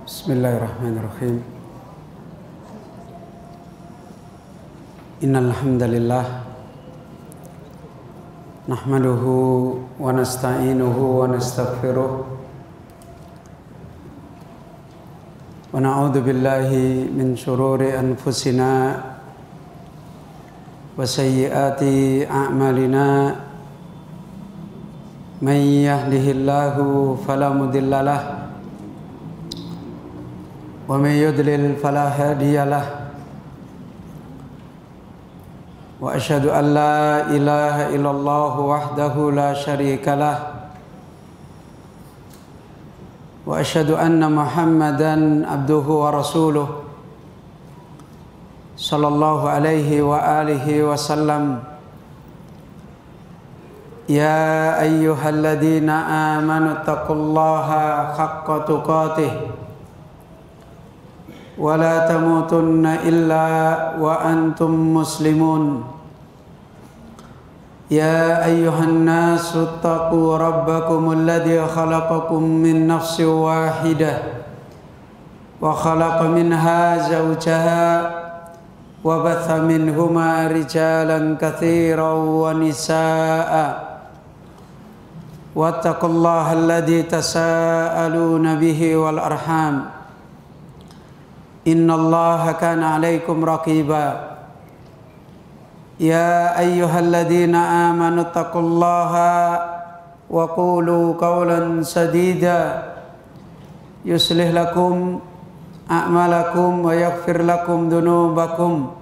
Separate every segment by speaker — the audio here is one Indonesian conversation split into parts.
Speaker 1: Bismillahirrahmanirrahim. Innal hamdalillah nahmaduhu wa nasta'inuhu wa nastaghfiruh wa na'udzu billahi min shururi anfusina wa sayyiati a'malina. Man yahdihillahu fala mudilla lahu wa man yudlil fala hadiya lahu. Wa asyhadu an la ilaha illallah wahdahu la syarika lah. Wa asyhadu anna Muhammadan abduhu wa rasuluh sallallahu alaihi wa alihi wasallam. Ya ayyuhalladzina amanu taqullaha haqqa tuqatih wa la tamutunna illa wa antum muslimun. Ya ayyuhan nasu taqu rabbakumul ladzi khalaqakum min nafsin wahidah wa khalaqa minha zawjaha wa batha minhuma rijalan katsiran wa nisaa'a. Wattaqullaha alladzi tasaaluna bihi wal arham. Innallaha kana 'alaikum raqiba. Ya ayyuhalladzina amanu taqullaha wa qulu qawlan sadida yuslih lakum a'malakum wa yaghfir lakum dhunubakum.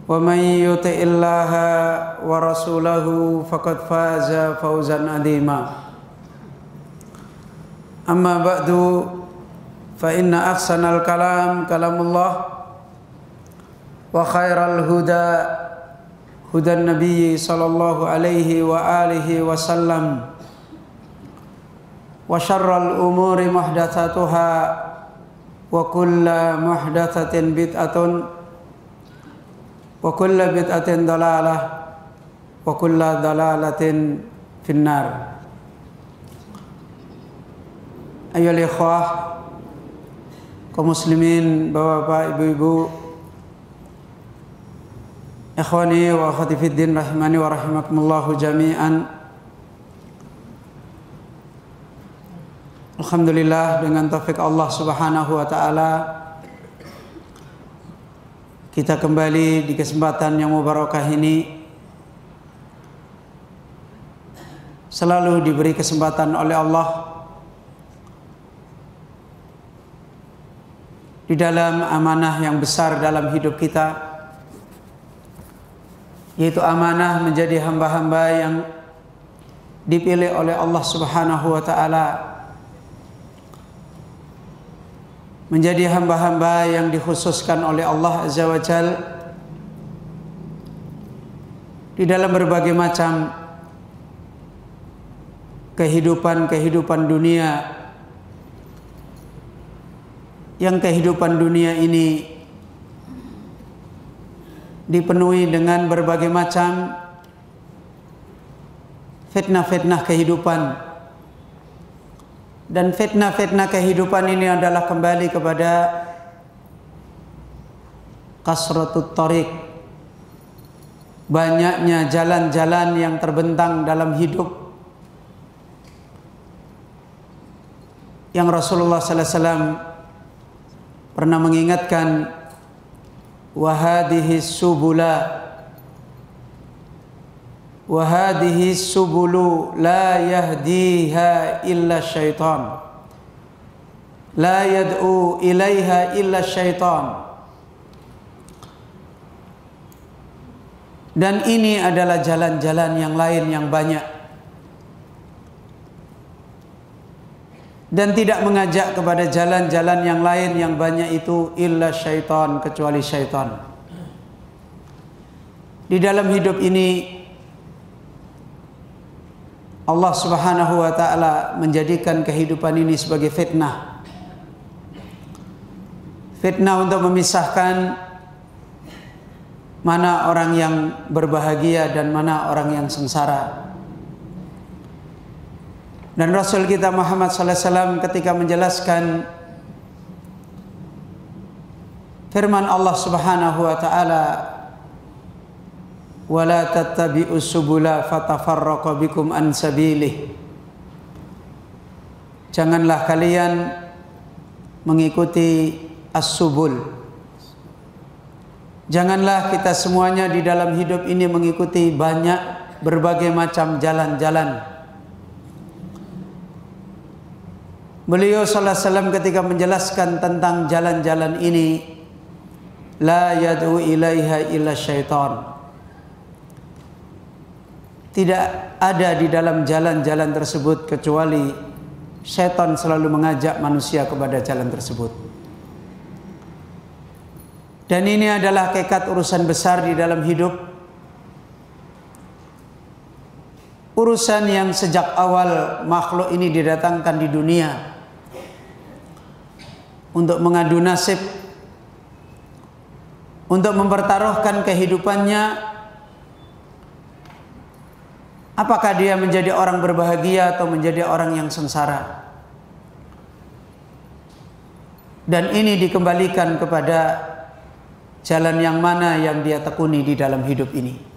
Speaker 1: Wa man yuti'illaha wa rasulahu faqad faza fawzan 'azima. Amma ba'du, fa inna ahsanal kalam kalamullah wa khairal huda hudan nabiyyi sallallahu alaihi wa alihi wasallam wa syarral umuri muhdatsatuha wa kullu muhdatsatin bid'atun wa kullu bid'atin dalalah wa kullu dalalatin finnar. Ayyuhal ikhwah kaum muslimin, bapak-bapak, ibu-ibu, ikhwani wa akhwati fiddin rahimani wa rahimakumullahu jami'an. Alhamdulillah, dengan taufik Allah Subhanahu wa taala kita kembali di kesempatan yang mubarakah ini selalu diberi kesempatan oleh Allah di dalam amanah yang besar dalam hidup kita, yaitu amanah menjadi hamba-hamba yang dipilih oleh Allah Subhanahu wa taala, menjadi hamba-hamba yang dikhususkan oleh Allah Azza wa Jal di dalam berbagai macam kehidupan dunia, yang kehidupan dunia ini dipenuhi dengan berbagai macam fitnah-fitnah kehidupan. Dan fitnah-fitnah kehidupan ini adalah kembali kepada kasratut thariq, banyaknya jalan-jalan yang terbentang dalam hidup, yang Rasulullah sallallahu alaihi wasallam pernah mengingatkan, wa hadhihi subulu la yahdiha illa syaitan, la yad'u ilaiha illa syaitan. Dan ini adalah jalan-jalan yang lain yang banyak, dan tidak mengajak kepada jalan-jalan yang lain yang banyak itu illa syaitan, kecuali syaitan. Di dalam hidup ini Allah Subhanahu wa taala menjadikan kehidupan ini sebagai fitnah. Fitnah untuk memisahkan mana orang yang berbahagia dan mana orang yang sengsara. Dan Rasul kita Muhammad sallallahu alaihi wasallam ketika menjelaskan Firman Allah Subhanahu wa taala, "Wala tattabi'us subula fatafarraqa bikum an sabilih." Janganlah kalian mengikuti as-subul. Janganlah kita semuanya di dalam hidup ini mengikuti berbagai macam jalan-jalan. Beliau sallallahu alaihi wasallam ketika menjelaskan tentang jalan-jalan ini, la yad'u ilaiha illa syaitan. Tidak ada di dalam jalan-jalan tersebut kecuali syaitan selalu mengajak manusia kepada jalan tersebut. Dan ini adalah hakikat urusan besar di dalam hidup. Urusan yang sejak awal makhluk ini didatangkan di dunia untuk mengadu nasib, untuk mempertaruhkan kehidupannya. Apakah dia menjadi orang berbahagia atau menjadi orang yang sengsara? Dan ini dikembalikan kepada jalan yang mana yang dia tekuni di dalam hidup ini.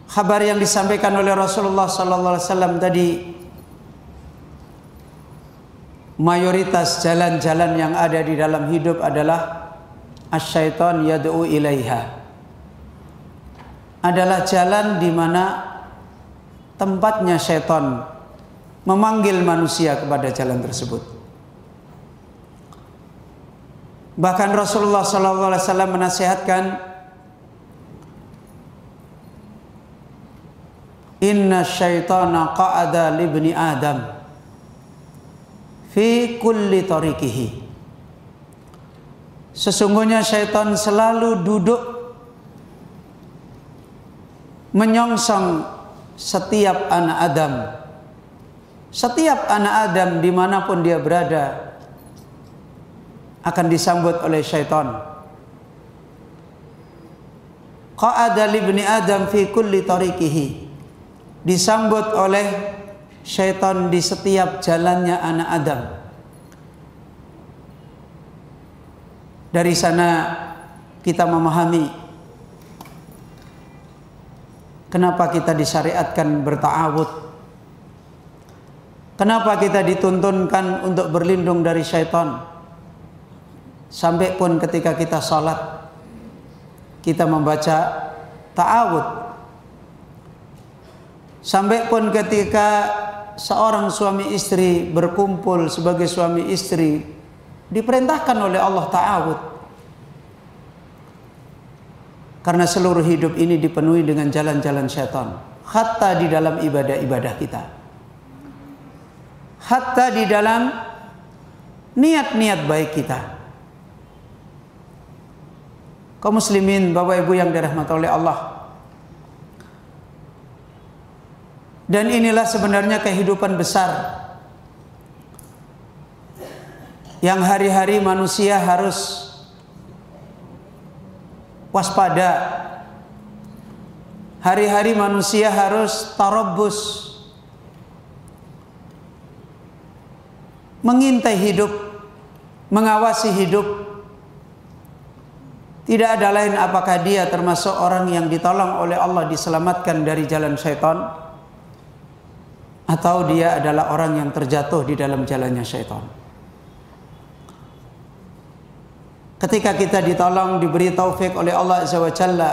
Speaker 1: Kabar yang disampaikan oleh Rasulullah sallallahu alaihi wasallam tadi, mayoritas jalan-jalan yang ada di dalam hidup adalah asyaiton yad'u ilaiha. Adalah jalan di mana tempatnya syaitan memanggil manusia kepada jalan tersebut. Bahkan Rasulullah SAW menasihatkan, inna syaitana qa'ada libni Adam fi kulli tariqihi. Sesungguhnya syaitan selalu duduk menyongsong setiap anak Adam. Setiap anak Adam dimanapun dia berada akan disambut oleh syaitan. Qa'ada libni Adam fi kulli tariqihi. Disambut oleh syaitan di setiap jalannya anak Adam. Dari sana kita memahami kenapa kita disyariatkan berta'awud. Kenapa kita dituntunkan untuk berlindung dari syaitan. Sampai pun ketika kita salat, kita membaca ta'awud. Sampai pun ketika seorang suami istri berkumpul sebagai suami istri, diperintahkan oleh Allah ta'awud. Karena seluruh hidup ini dipenuhi dengan jalan-jalan syaitan. Hatta di dalam ibadah-ibadah kita. Hatta di dalam niat-niat baik kita. Kaum muslimin, Bapak Ibu yang dirahmati oleh Allah. Dan inilah sebenarnya kehidupan besar yang hari-hari manusia harus waspada. Hari-hari manusia harus tarabbus, mengintai hidup, mengawasi hidup. Tidak ada lain apakah dia termasuk orang yang ditolong oleh Allah diselamatkan dari jalan syaitan, atau dia adalah orang yang terjatuh di dalam jalannya syaitan. Ketika kita ditolong, diberi taufik oleh Allah Azza wa Jalla,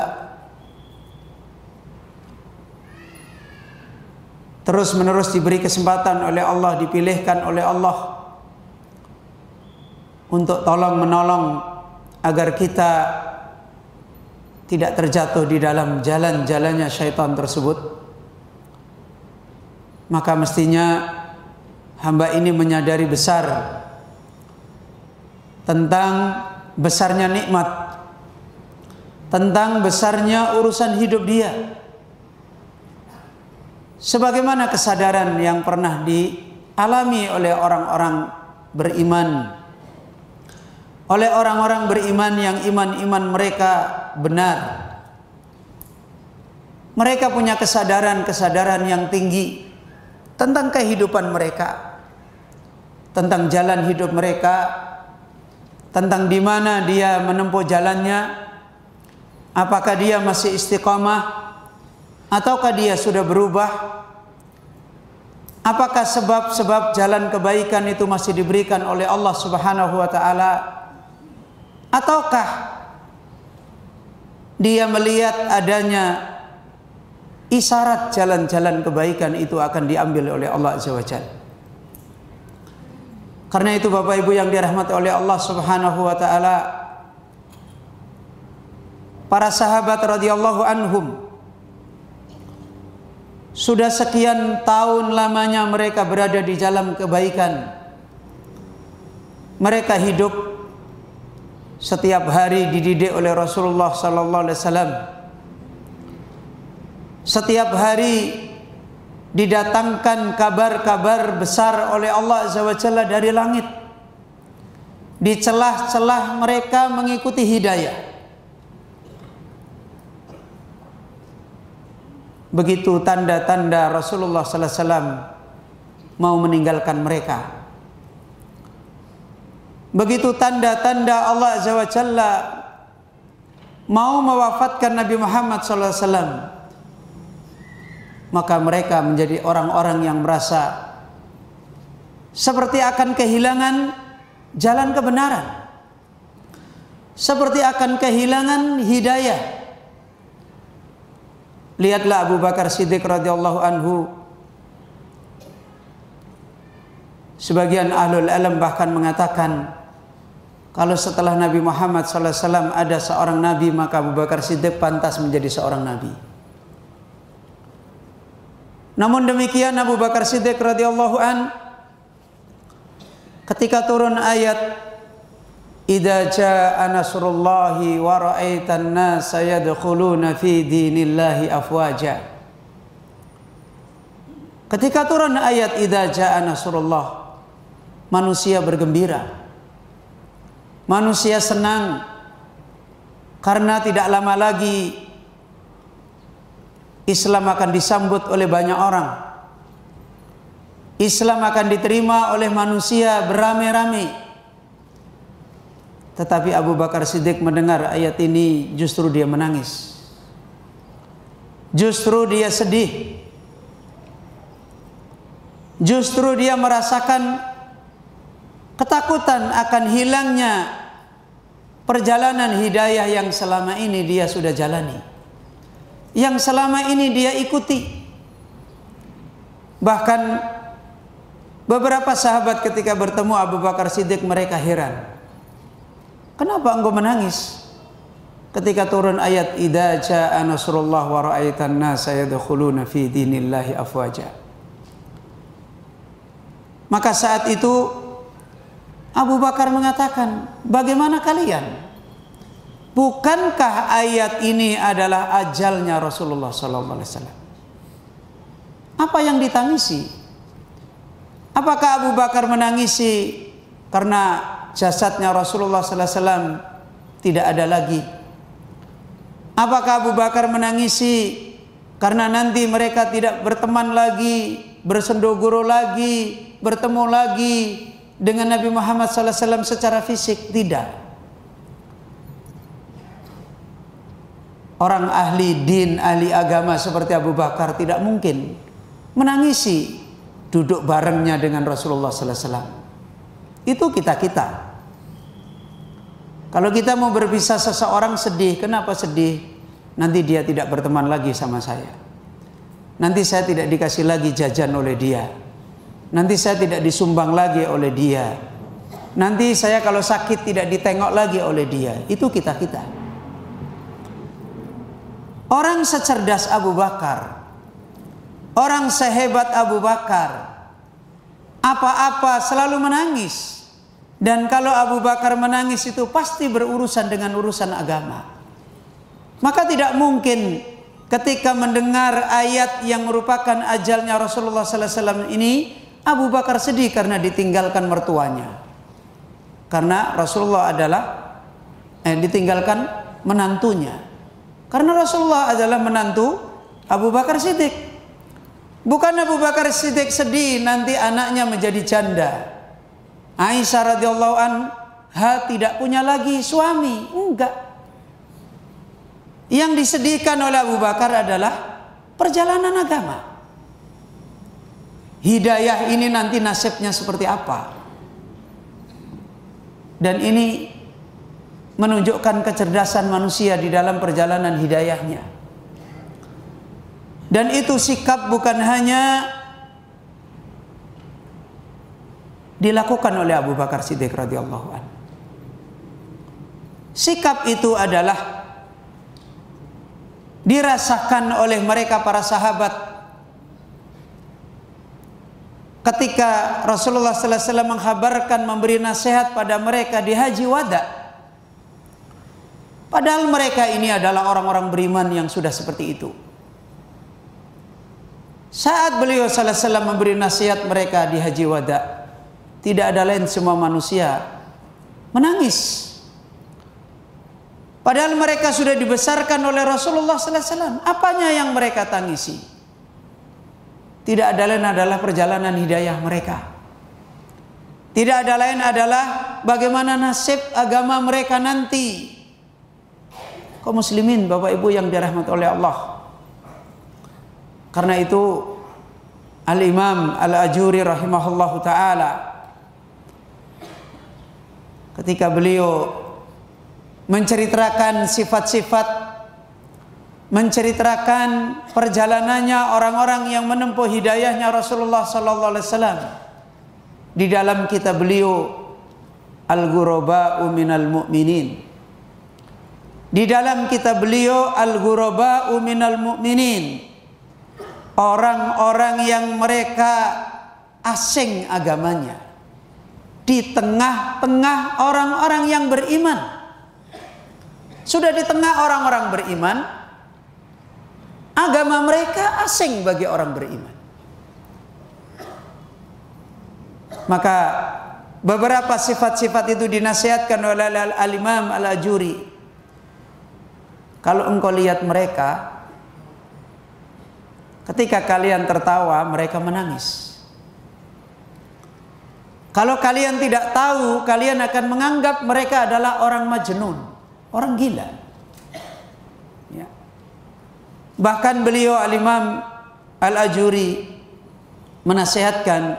Speaker 1: terus menerus diberi kesempatan oleh Allah, dipilihkan oleh Allah untuk tolong menolong agar kita tidak terjatuh di dalam jalan-jalannya syaitan tersebut, maka mestinya hamba ini menyadari besar tentang besarnya nikmat, tentang besarnya urusan hidup dia. Sebagaimana kesadaran yang pernah dialami oleh orang-orang beriman, oleh orang-orang beriman yang iman-iman mereka benar. Mereka punya kesadaran yang tinggi tentang kehidupan mereka, tentang jalan hidup mereka, tentang di mana dia menempuh jalannya, apakah dia masih istiqamah ataukah dia sudah berubah, apakah sebab-sebab jalan kebaikan itu masih diberikan oleh Allah Subhanahu wa taala, ataukah dia melihat adanya isyarat jalan-jalan kebaikan itu akan diambil oleh Allah Azza wa Jalla. Karena itu Bapak Ibu yang dirahmati oleh Allah Subhanahu wa taala, para sahabat radhiyallahu anhum sudah sekian tahun lamanya mereka berada di jalan kebaikan. Mereka hidup setiap hari dididik oleh Rasulullah sallallahu alaihi wasallam. Setiap hari didatangkan kabar-kabar besar oleh Allah Azza wa Jalla dari langit. Di celah-celah mereka mengikuti hidayah. Begitu tanda-tanda Rasulullah sallallahu alaihi wasallam mau meninggalkan mereka. Begitu tanda-tanda Allah Azza wa Jalla mau mewafatkan Nabi Muhammad sallallahu alaihi wasallam, maka mereka menjadi orang-orang yang merasa seperti akan kehilangan jalan kebenaran, seperti akan kehilangan hidayah. Lihatlah Abu Bakar Siddiq radhiyallahu anhu. Sebagian ahlul ilm bahkan mengatakan, kalau setelah Nabi Muhammad sallallahu alaihi wasallam ada seorang nabi, maka Abu Bakar Siddiq pantas menjadi seorang nabi. Namun demikian Abu Bakar Siddiq radhiyallahu an, ketika turun ayat idza jaa nasrullahi wa ra'aitan nasa yadkhuluna fi dinillahi afwaja. Ketika turun ayat idza jaa nasrullah, manusia bergembira. Manusia senang karena tidak lama lagi Islam akan disambut oleh banyak orang. Islam akan diterima oleh manusia beramai-ramai. Tetapi Abu Bakar Siddiq mendengar ayat ini, justru dia menangis. Justru dia sedih. Justru dia merasakan ketakutan akan hilangnya perjalanan hidayah yang selama ini dia sudah jalani, yang selama ini dia ikuti. Bahkan beberapa sahabat ketika bertemu Abu Bakar Siddiq, mereka heran, kenapa engkau menangis ketika turun ayat idza jaa nasrullah wa ra'aitan nasa yadkhuluna fi dinillahi afwaja. Maka saat itu Abu Bakar mengatakan, bagaimana kalian? Bukankah ayat ini adalah ajalnya Rasulullah sallallahu alaihi wasallam? Apa yang ditangisi? Apakah Abu Bakar menangisi karena jasadnya Rasulullah sallallahu alaihi wasallam tidak ada lagi? Apakah Abu Bakar menangisi karena nanti mereka tidak berteman lagi, bersendogoro lagi, bertemu lagi dengan Nabi Muhammad sallallahu alaihi wasallam secara fisik? Tidak. Orang ahli din, ahli agama seperti Abu Bakar tidak mungkin menangisi duduk barengnya dengan Rasulullah sallallahu alaihi wasallam. Itu kita-kita. Kalau kita mau berpisah seseorang sedih, kenapa sedih? Nanti dia tidak berteman lagi sama saya. Nanti saya tidak dikasih lagi jajan oleh dia. Nanti saya tidak disumbang lagi oleh dia. Nanti saya kalau sakit tidak ditengok lagi oleh dia. Itu kita-kita. Orang secerdas Abu Bakar, orang sehebat Abu Bakar, apa-apa selalu menangis. Dan kalau Abu Bakar menangis itu pasti berurusan dengan urusan agama. Maka tidak mungkin ketika mendengar ayat yang merupakan ajalnya Rasulullah sallallahu alaihi wasallam ini, Abu Bakar sedih karena ditinggalkan mertuanya. Karena Rasulullah adalah ditinggalkan menantunya. Karena Rasulullah adalah menantu Abu Bakar Siddiq. Bukan Abu Bakar Siddiq sedih nanti anaknya menjadi janda. Aisyah radhiyallahu an tidak punya lagi suami. Enggak. Yang disediakan oleh Abu Bakar adalah perjalanan agama. Hidayah ini nanti nasibnya seperti apa? Dan ini menunjukkan kecerdasan manusia di dalam perjalanan hidayahnya. Dan itu sikap bukan hanya dilakukan oleh Abu Bakar Siddiq radhiyallahu anhu. Sikap itu adalah dirasakan oleh mereka para sahabat ketika Rasulullah sallallahu alaihi wasallam menghabarkan, memberi nasihat pada mereka di Haji Wada. Padahal mereka ini adalah orang-orang beriman yang sudah seperti itu. Saat beliau sallallahu alaihi wasallam memberi nasihat mereka di Haji Wada, tidak ada lain semua manusia menangis. Padahal mereka sudah dibesarkan oleh Rasulullah sallallahu alaihi wasallam. Apanya yang mereka tangisi? Tidak ada lain adalah perjalanan hidayah mereka. Tidak ada lain adalah bagaimana nasib agama mereka nanti. Kaum muslimin, Bapak Ibu yang dirahmati oleh Allah. Karena itu Al-Imam Al-Ajuri rahimahullahu ta'ala, ketika beliau menceritakan sifat-sifat, menceritakan perjalanannya orang-orang yang menempuh hidayahnya Rasulullah sallallahu alaihi wasallam, di dalam kitab beliau Al-Ghuraba'u minal Mu'minin, di dalam kitab beliau Al-Ghuraba'u minal Mu'minin, orang-orang yang mereka asing agamanya di tengah-tengah orang-orang yang beriman. Sudah di tengah orang-orang beriman, agama mereka asing bagi orang beriman. Maka beberapa sifat-sifat itu dinasihatkan oleh Al-Imam Al-Ajuri. Kalau engkau lihat mereka, ketika kalian tertawa, mereka menangis. Kalau kalian tidak tahu, kalian akan menganggap mereka adalah orang majnun, orang gila. Ya. Bahkan beliau Al-Imam Al-Ajuri menasihatkan,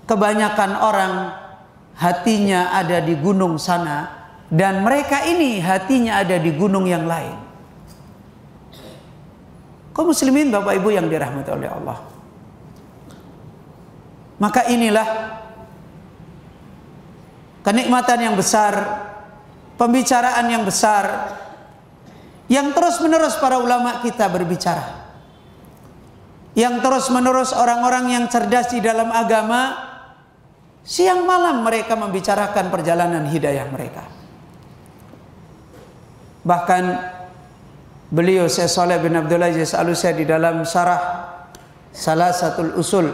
Speaker 1: kebanyakan orang hatinya ada di gunung sana, dan mereka ini hatinya ada di gunung yang lain. Kaum muslimin, Bapak Ibu yang dirahmati oleh Allah. Maka inilah kenikmatan yang besar, pembicaraan yang besar, yang terus-menerus para ulama kita berbicara, yang terus-menerus orang-orang yang cerdas di dalam agama, siang malam mereka membicarakan perjalanan hidayah mereka. Bahkan beliau Syekh Shalih bin Abdul Aziz Al-Utsaimin di dalam syarah Salasatul Usul,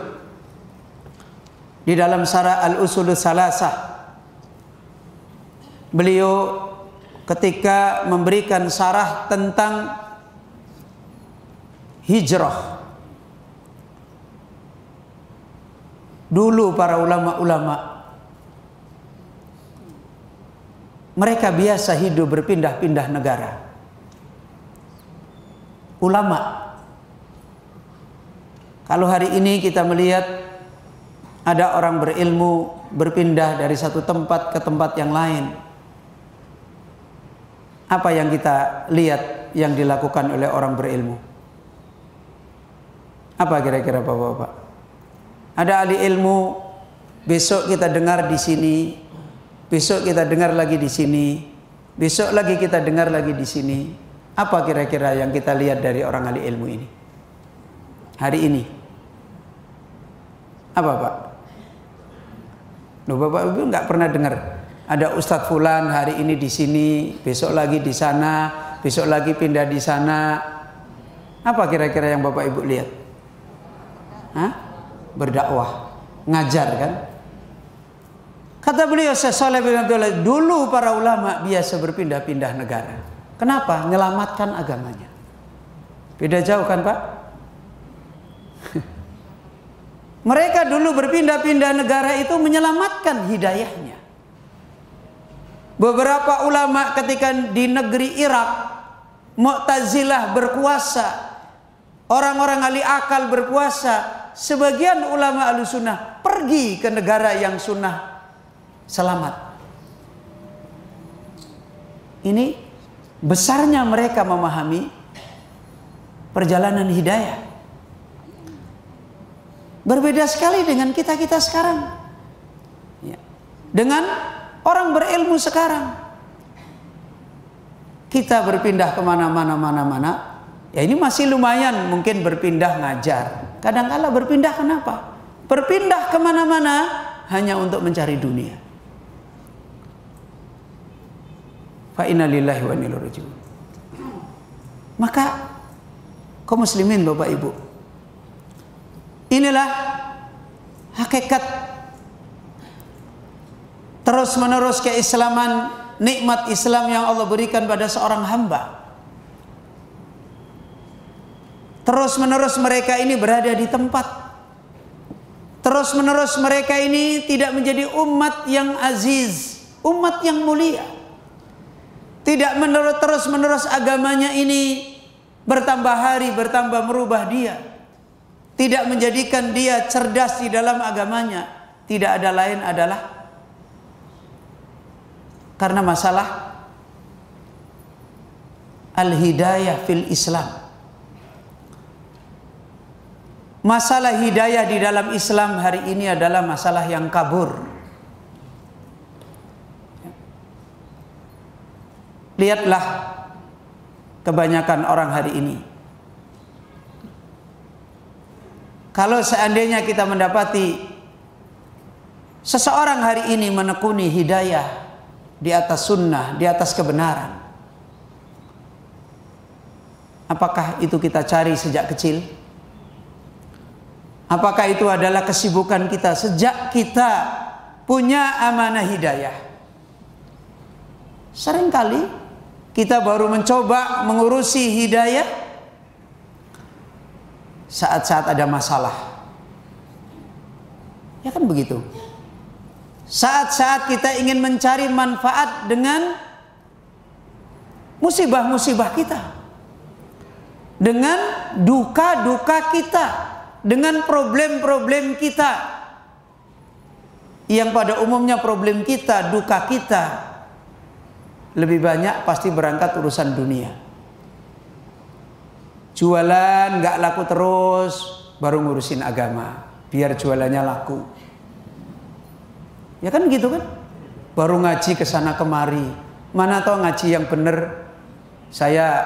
Speaker 1: di dalam syarah Al-Usulus Salasah, beliau ketika memberikan syarah tentang hijrah, dulu para ulama-ulama mereka biasa hidup berpindah-pindah negara. Ulama, kalau hari ini kita melihat ada orang berilmu berpindah dari satu tempat ke tempat yang lain, apa yang kita lihat yang dilakukan oleh orang berilmu? Apa kira-kira Bapak-bapak? Ada ahli ilmu, besok kita dengar di sini, besok kita dengar lagi di sini, besok lagi kita dengar lagi di sini. Apa kira-kira yang kita lihat dari orang ahli ilmu ini hari ini? Apa Pak? Loh, Bapak Ibu nggak pernah dengar ada Ustadz Fulan hari ini di sini, besok lagi di sana, besok lagi pindah di sana. Apa kira-kira yang Bapak Ibu lihat? Hah? Berdakwah, ngajar kan? Kata beliau Syekh Shalih bin Abdul Aziz, dulu para ulama biasa berpindah-pindah negara. Kenapa? Menyelamatkan agamanya. Beda jauh kan Pak? Mereka dulu berpindah-pindah negara itu menyelamatkan hidayahnya. Beberapa ulama ketika di negeri Irak, Mu'tazilah berkuasa, orang-orang ahli akal berkuasa, sebagian ulama ahlussunnah pergi ke negara yang sunnah selamat. Ini besarnya mereka memahami perjalanan hidayah. Berbeda sekali dengan kita-kita sekarang, ya. Dengan orang berilmu sekarang. Kita berpindah kemana-mana, ya ini masih lumayan mungkin berpindah ngajar. Kadang-kala berpindah kenapa? Berpindah kemana-mana hanya untuk mencari dunia. Fa inna lillahi wa inna ilaihi raji'un. Maka kaum muslimin Bapak Ibu, inilah hakikat terus-menerus keislaman, nikmat Islam yang Allah berikan pada seorang hamba. Terus-menerus mereka ini berada di tempat. Terus-menerus mereka ini tidak menjadi umat yang aziz, umat yang mulia. Tidak terus-menerus agamanya ini bertambah hari, bertambah merubah dia. Tidak menjadikan dia cerdas di dalam agamanya. Tidak ada lain adalah karena masalah al-hidayah fil Islam. Masalah hidayah di dalam Islam hari ini adalah masalah yang kabur. Lihatlah kebanyakan orang hari ini. Kalau seandainya kita mendapati seseorang hari ini menekuni hidayah di atas sunnah, di atas kebenaran, apakah itu kita cari sejak kecil? Apakah itu adalah kesibukan kita sejak kita punya amanah hidayah? Seringkali kita baru mencoba mengurusi hidayah saat-saat ada masalah. Ya kan begitu. Saat-saat kita ingin mencari manfaat dengan musibah-musibah kita, dengan duka-duka kita, dengan problem-problem kita, yang pada umumnya problem kita, duka kita lebih banyak pasti berangkat urusan dunia. Jualan nggak laku terus, baru ngurusin agama, biar jualannya laku. Ya kan gitu kan? Baru ngaji ke sana kemari, mana tahu ngaji yang bener, saya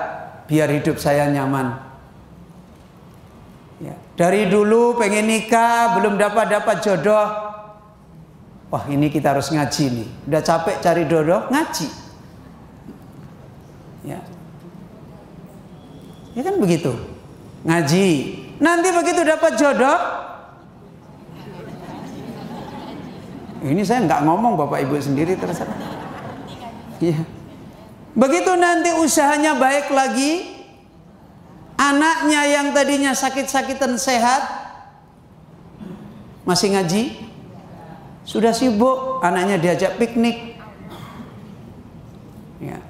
Speaker 1: biar hidup saya nyaman. Ya, dari dulu pengen nikah, belum dapat jodoh. Wah ini kita harus ngaji nih. Udah capek cari jodoh, ngaji. Ya, ya kan begitu. Ngaji. Nanti begitu dapat jodoh. Ini saya nggak ngomong, Bapak Ibu sendiri terserah. Ya. Begitu nanti usahanya baik lagi, anaknya yang tadinya sakit-sakitan sehat, masih ngaji, sudah sibuk, anaknya diajak piknik. Ya.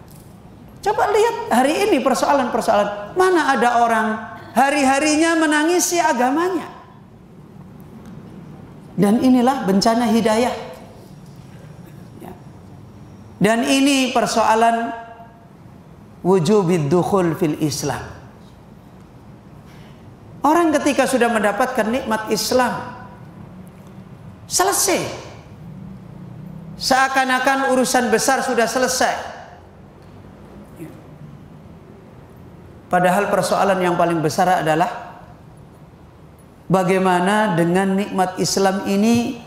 Speaker 1: Coba lihat hari ini persoalan-persoalan. Mana ada orang hari-harinya menangisi agamanya. Dan inilah bencana hidayah. Ya. Dan ini persoalan wujubid dukhul fil Islam. Orang ketika sudah mendapatkan nikmat Islam, selesai. Seakan-akan urusan besar sudah selesai. Padahal persoalan yang paling besar adalah bagaimana dengan nikmat Islam ini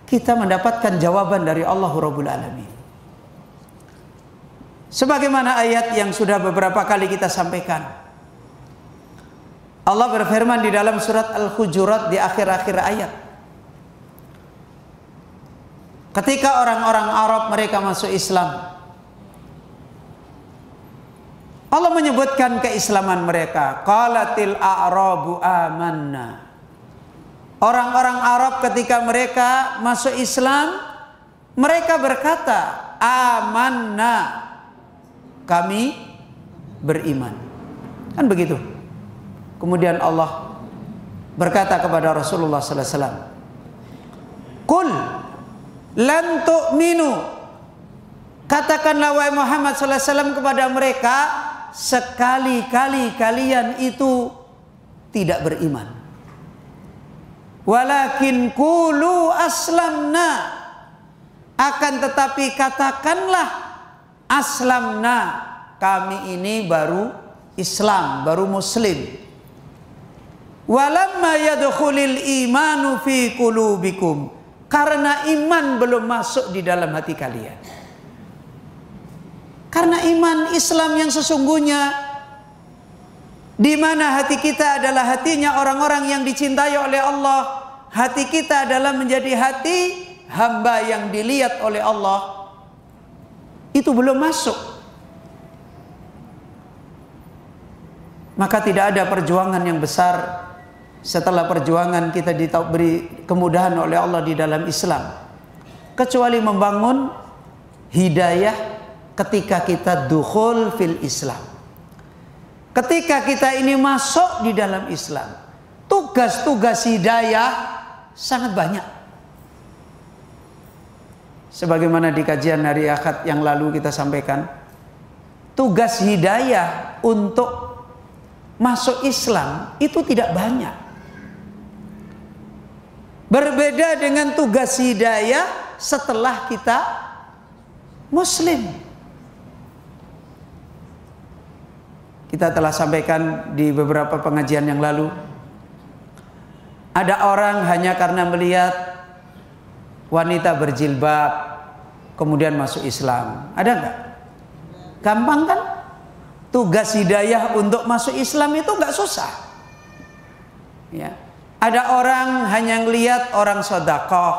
Speaker 1: kita mendapatkan jawaban dari Allah Rabbul Alamin. Sebagaimana ayat yang sudah beberapa kali kita sampaikan. Allah berfirman di dalam surat Al-Hujurat di akhir-akhir ayat. Ketika orang-orang Arab mereka masuk Islam, Allah menyebutkan keislaman mereka. Qalatil a'rabu amanna. Orang-orang Arab ketika mereka masuk Islam, Mereka berkata, amanna, kami beriman. Kan begitu. Kemudian Allah berkata kepada Rasulullah sallallahu alaihi wasallam, "Qul lan tu'minu." Katakanlah wahai Muhammad sallallahu alaihi wasallam kepada mereka, sekali-kali kalian itu tidak beriman. Walakin qulu aslamna. Akan tetapi katakanlah aslamna, kami ini baru Islam, baru Muslim. Walamma yadkhulul imanu fi qulubikum, karena iman belum masuk di dalam hati kalian. Karena iman Islam yang sesungguhnya, di mana hati kita adalah hatinya orang-orang yang dicintai oleh Allah, hati kita adalah menjadi hati hamba yang dilihat oleh Allah, itu belum masuk. Maka tidak ada perjuangan yang besar setelah perjuangan kita diberi kemudahan oleh Allah di dalam Islam, kecuali membangun hidayah ketika kita dukhul fil Islam. Ketika kita ini masuk di dalam Islam, tugas-tugas hidayah sangat banyak. Sebagaimana di kajian hari Ahad yang lalu kita sampaikan, tugas hidayah untuk masuk Islam itu tidak banyak. Berbeda dengan tugas hidayah setelah kita Muslim. Kita telah sampaikan di beberapa pengajian yang lalu, ada orang hanya karena melihat wanita berjilbab kemudian masuk Islam. Ada enggak? Gampang kan? Tugas hidayah untuk masuk Islam itu enggak susah. Ya. Ada orang hanya melihat orang sedekah,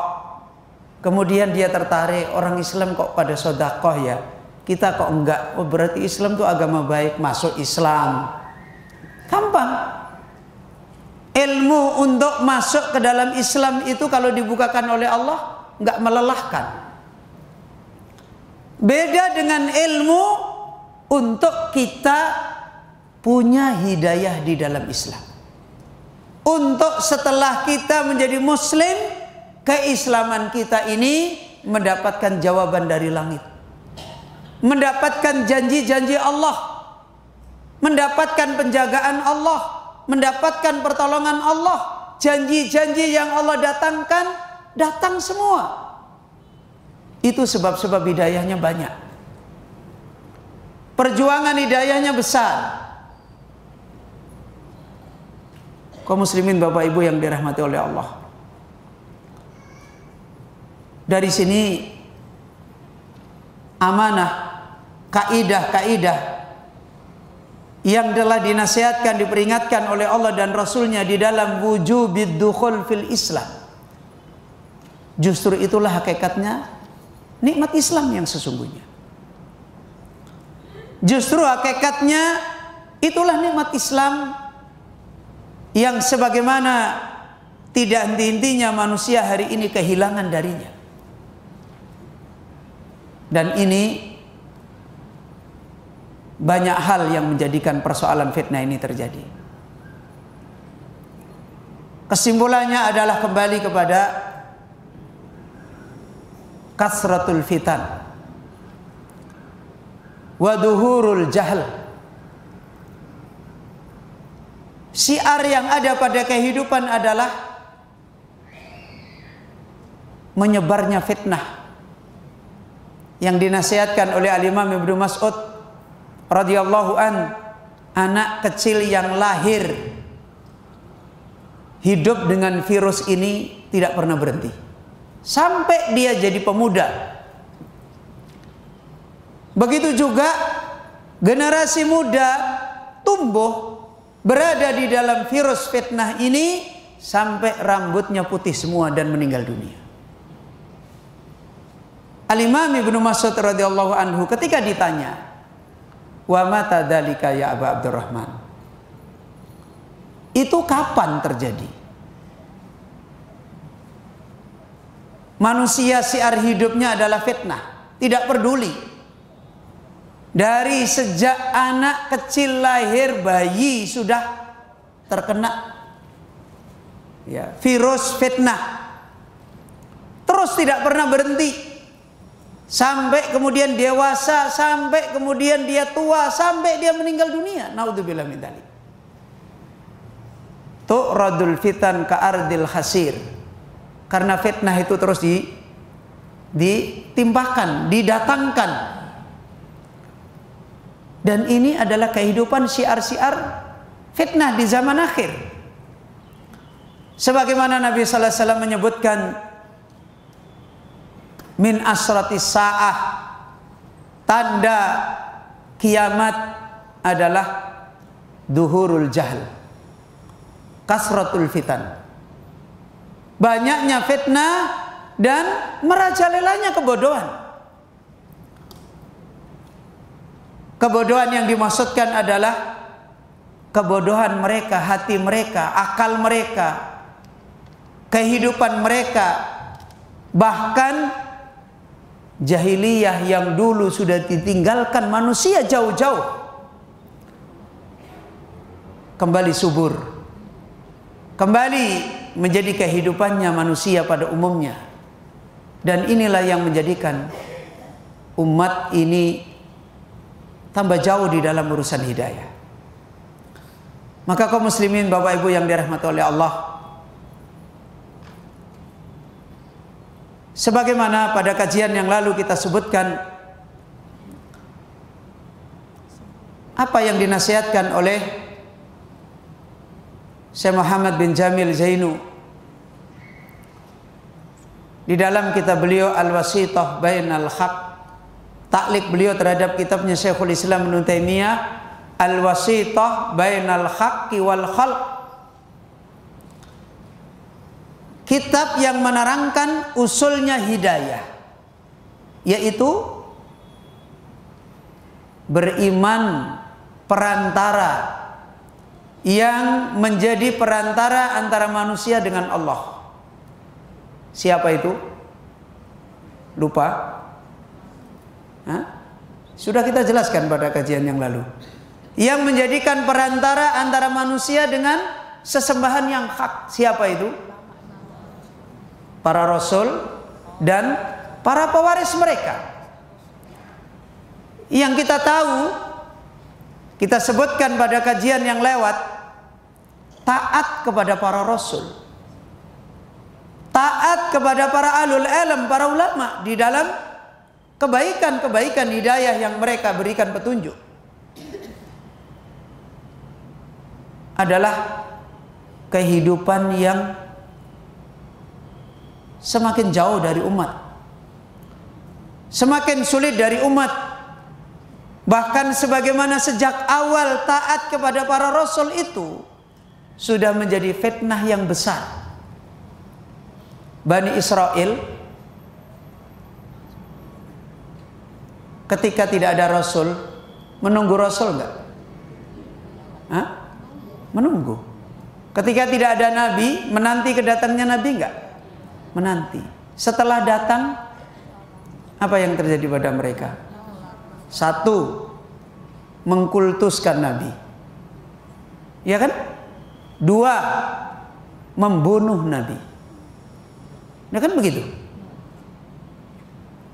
Speaker 1: kemudian dia tertarik, orang Islam kok pada sedekah ya, kita kok enggak. Oh, berarti Islam itu agama baik, masuk Islam. Gampang. Ilmu untuk masuk ke dalam Islam itu kalau dibukakan oleh Allah enggak melelahkan. Beda dengan ilmu untuk kita punya hidayah di dalam Islam. Untuk setelah kita menjadi Muslim, keislaman kita ini mendapatkan jawaban dari langit, mendapatkan janji-janji Allah, mendapatkan penjagaan Allah, mendapatkan pertolongan Allah. Janji-janji yang Allah datangkan, datang semua. Itu sebab-sebab hidayahnya banyak. Perjuangan hidayahnya besar. Kaum muslimin Bapak Ibu yang dirahmati oleh Allah, dari sini amanah, kaidah-kaidah yang telah dinasihatkan, diperingatkan oleh Allah dan Rasulnya di dalam wujubid dukhul fil Islam. Justru itulah hakikatnya nikmat Islam yang sesungguhnya. Justru hakikatnya itulah nikmat Islam yang sebagaimana tidak henti-hentinya manusia hari ini kehilangan darinya. Dan ini banyak hal yang menjadikan persoalan fitnah ini terjadi. Kesimpulannya adalah kembali kepada kasratul fitan wa duhurul jahl. Syiar yang ada pada kehidupan adalah menyebarnya fitnah yang dinasihatkan oleh Al-Imam Ibnu Mas'ud radhiyallahu an. Anak kecil yang lahir hidup dengan virus ini tidak pernah berhenti sampai dia jadi pemuda. Begitu juga generasi muda tumbuh berada di dalam virus fitnah ini sampai rambutnya putih semua dan meninggal dunia. Al-Imam Ibnu Mas'ud radhiyallahu anhu ketika ditanya, "Wa mata dzalika ya Aba Abdurrahman?" Itu kapan terjadi? manusia syiar hidupnya adalah fitnah, tidak peduli. Dari sejak anak kecil lahir, bayi sudah terkena virus fitnah, terus tidak pernah berhenti sampai kemudian dewasa, sampai kemudian dia tua, sampai dia meninggal dunia. Naudzubillah min dzalik. Tu'radul fitan ka'ardil hasir. Karena fitnah itu terus ditimpakan, didatangkan. Dan ini adalah kehidupan syiar-syiar fitnah di zaman akhir. Sebagaimana Nabi sallallahu alaihi wasallam menyebutkan, min asratis sa'ah, tanda kiamat adalah duhurul jahl, kasratul fitan, banyaknya fitnah dan merajalelanya kebodohan. Kebodohan yang dimaksudkan adalah kebodohan mereka, hati mereka, akal mereka, kehidupan mereka, bahkan jahiliyah yang dulu sudah ditinggalkan manusia jauh-jauh, kembali subur, kembali menjadi kehidupannya manusia pada umumnya. Dan inilah yang menjadikan umat ini tambah jauh di dalam urusan hidayah. Maka kaum muslimin, Bapak Ibu yang dirahmati oleh Allah, sebagaimana pada kajian yang lalu kita sebutkan apa yang dinasihatkan oleh Syekh Muhammad bin Jamil Zainu di dalam kitab beliau Al-Wasithah Bainal Haq, taklik beliau terhadap kitabnya Syekhul Islam Ibnu Taimiyah, Al-Wasithah Bainal Haqqi wal Khalq, kitab yang menerangkan usulnya hidayah, yaitu beriman perantara yang menjadi perantara antara manusia dengan Allah. Siapa itu? Lupa? Sudah kita jelaskan pada kajian yang lalu. Yang menjadikan perantara antara manusia dengan sesembahan yang hak. Siapa itu? Para rasul dan para pewaris mereka. Yang kita tahu, kita sebutkan pada kajian yang lewat, taat kepada para rasul, taat kepada para ahlul ilm, para ulama di dalam kebaikan-kebaikan hidayah yang mereka berikan petunjuk, adalah kehidupan yang semakin jauh dari umat, semakin sulit dari umat. Bahkan sebagaimana sejak awal taat kepada para rasul itu sudah menjadi fitnah yang besar. Bani Israel ketika tidak ada rasul, menunggu rasul enggak? Menunggu. Ketika tidak ada nabi, menanti kedatangannya nabi enggak? Menanti. Setelah datang, apa yang terjadi pada mereka? Satu, mengkultuskan nabi, ya kan? Dua, membunuh nabi, ya kan begitu?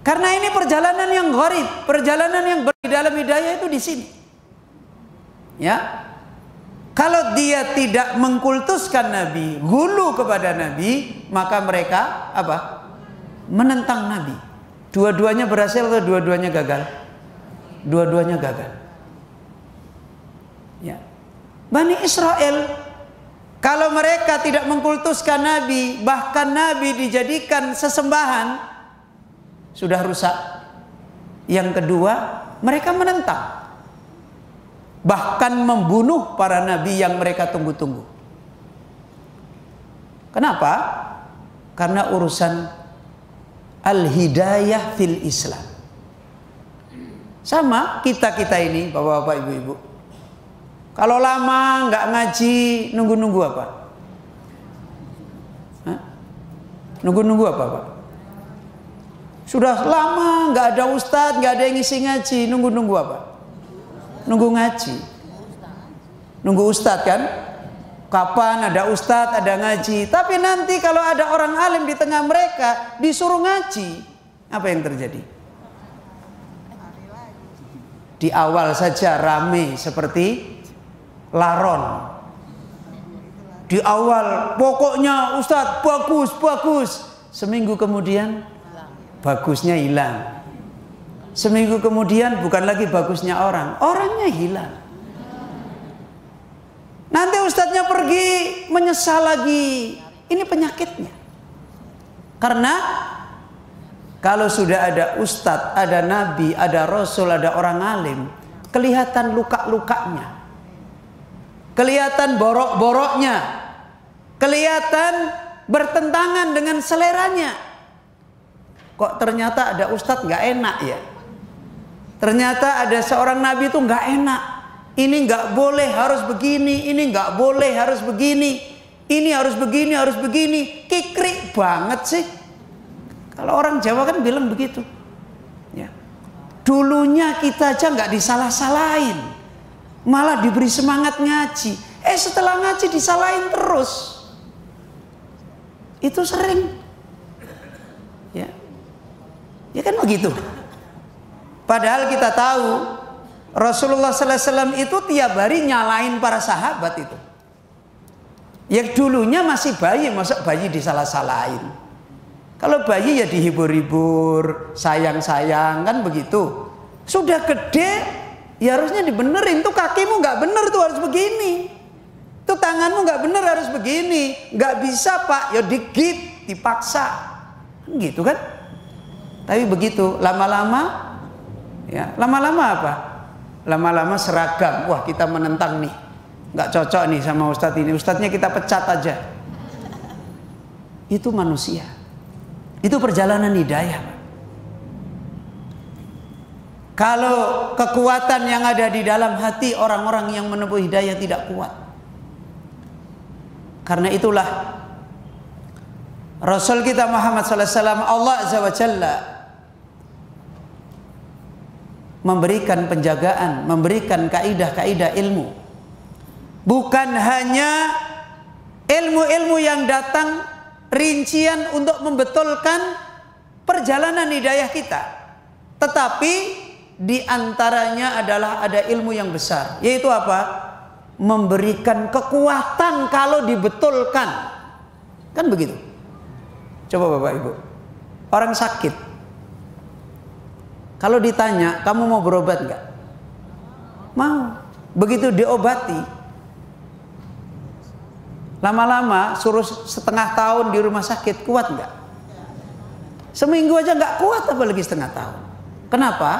Speaker 1: Karena ini perjalanan yang gharib, perjalanan yang di dalam hidayah itu di sini. Ya, kalau dia tidak mengkultuskan nabi, gulu kepada nabi, maka mereka apa? Menentang nabi. Dua-duanya berhasil atau dua-duanya gagal? Dua-duanya gagal. Ya. Bani Israel, kalau mereka tidak mengkultuskan nabi, bahkan nabi dijadikan sesembahan, sudah rusak. Yang kedua, mereka menentang, bahkan membunuh para nabi yang mereka tunggu-tunggu. Kenapa? Karena urusan al-hidayah fil Islam. Sama kita-kita ini, bapak-bapak, ibu-ibu, kalau lama nggak ngaji, nunggu-nunggu apa? Nunggu-nunggu apa, Pak? Sudah lama nggak ada ustadz, nggak ada yang ngisi ngaji. Nunggu apa? Nunggu ngaji. Nunggu ustadz kan? Kapan ada ustadz, ada ngaji. Tapi nanti kalau ada orang alim di tengah mereka disuruh ngaji, apa yang terjadi? Di awal saja rame seperti laron. Di awal pokoknya ustadz bagus. Seminggu kemudian bagusnya hilang. Seminggu kemudian bukan lagi bagusnya orang, orangnya hilang. Nanti ustadznya pergi, menyesal lagi. Ini penyakitnya. Karena kalau sudah ada ustadz, ada nabi, ada rasul, ada orang alim, kelihatan luka-lukanya, kelihatan borok-boroknya, kelihatan bertentangan dengan seleranya. Kok ternyata ada ustadz nggak enak ya? Ternyata ada seorang nabi itu nggak enak. Ini nggak boleh, harus begini. Ini nggak boleh, harus begini. Ini harus begini, harus begini. Kikrik banget sih. Kalau orang Jawa kan bilang begitu. Ya. Dulunya kita aja nggak disalah-salahin, malah diberi semangat ngaji. Setelah ngaji disalahin terus. Itu sering. Ya, ya kan begitu. Padahal kita tahu Rasulullah sallallahu alaihi wasallam itu tiap hari nyalain para sahabat itu. Yang dulunya masih bayi, masa bayi disalah-salahin? Kalau bayi ya dihibur-hibur, sayang-sayang, kan begitu. Sudah gede, ya harusnya dibenerin. Tuh kakimu nggak bener tuh, harus begini. Tuh tanganmu nggak bener, harus begini. Nggak bisa pak, ya digigit, dipaksa, gitu kan? Tapi begitu, lama-lama, ya lama-lama apa? Lama-lama seragam. Wah, kita menentang nih, nggak cocok nih sama ustadz ini. Ustadznya kita pecat aja. Itu manusia. Itu perjalanan hidayah. Kalau kekuatan yang ada di dalam hati orang-orang yang menempuh hidayah tidak kuat. Karena itulah Rasul kita Muhammad sallallahu alaihi wasallam, Allah azza wa jalla memberikan penjagaan, memberikan kaidah-kaidah ilmu. Bukan hanya ilmu-ilmu yang datang rincian untuk membetulkan perjalanan hidayah kita, tetapi di antaranya adalah ada ilmu yang besar, yaitu apa? Memberikan kekuatan kalau dibetulkan. Kan begitu. Coba Bapak Ibu, orang sakit, kalau ditanya, kamu mau berobat nggak? Mau. Begitu diobati, lama-lama suruh setengah tahun di rumah sakit, kuat nggak? Seminggu aja nggak kuat, apalagi setengah tahun. Kenapa?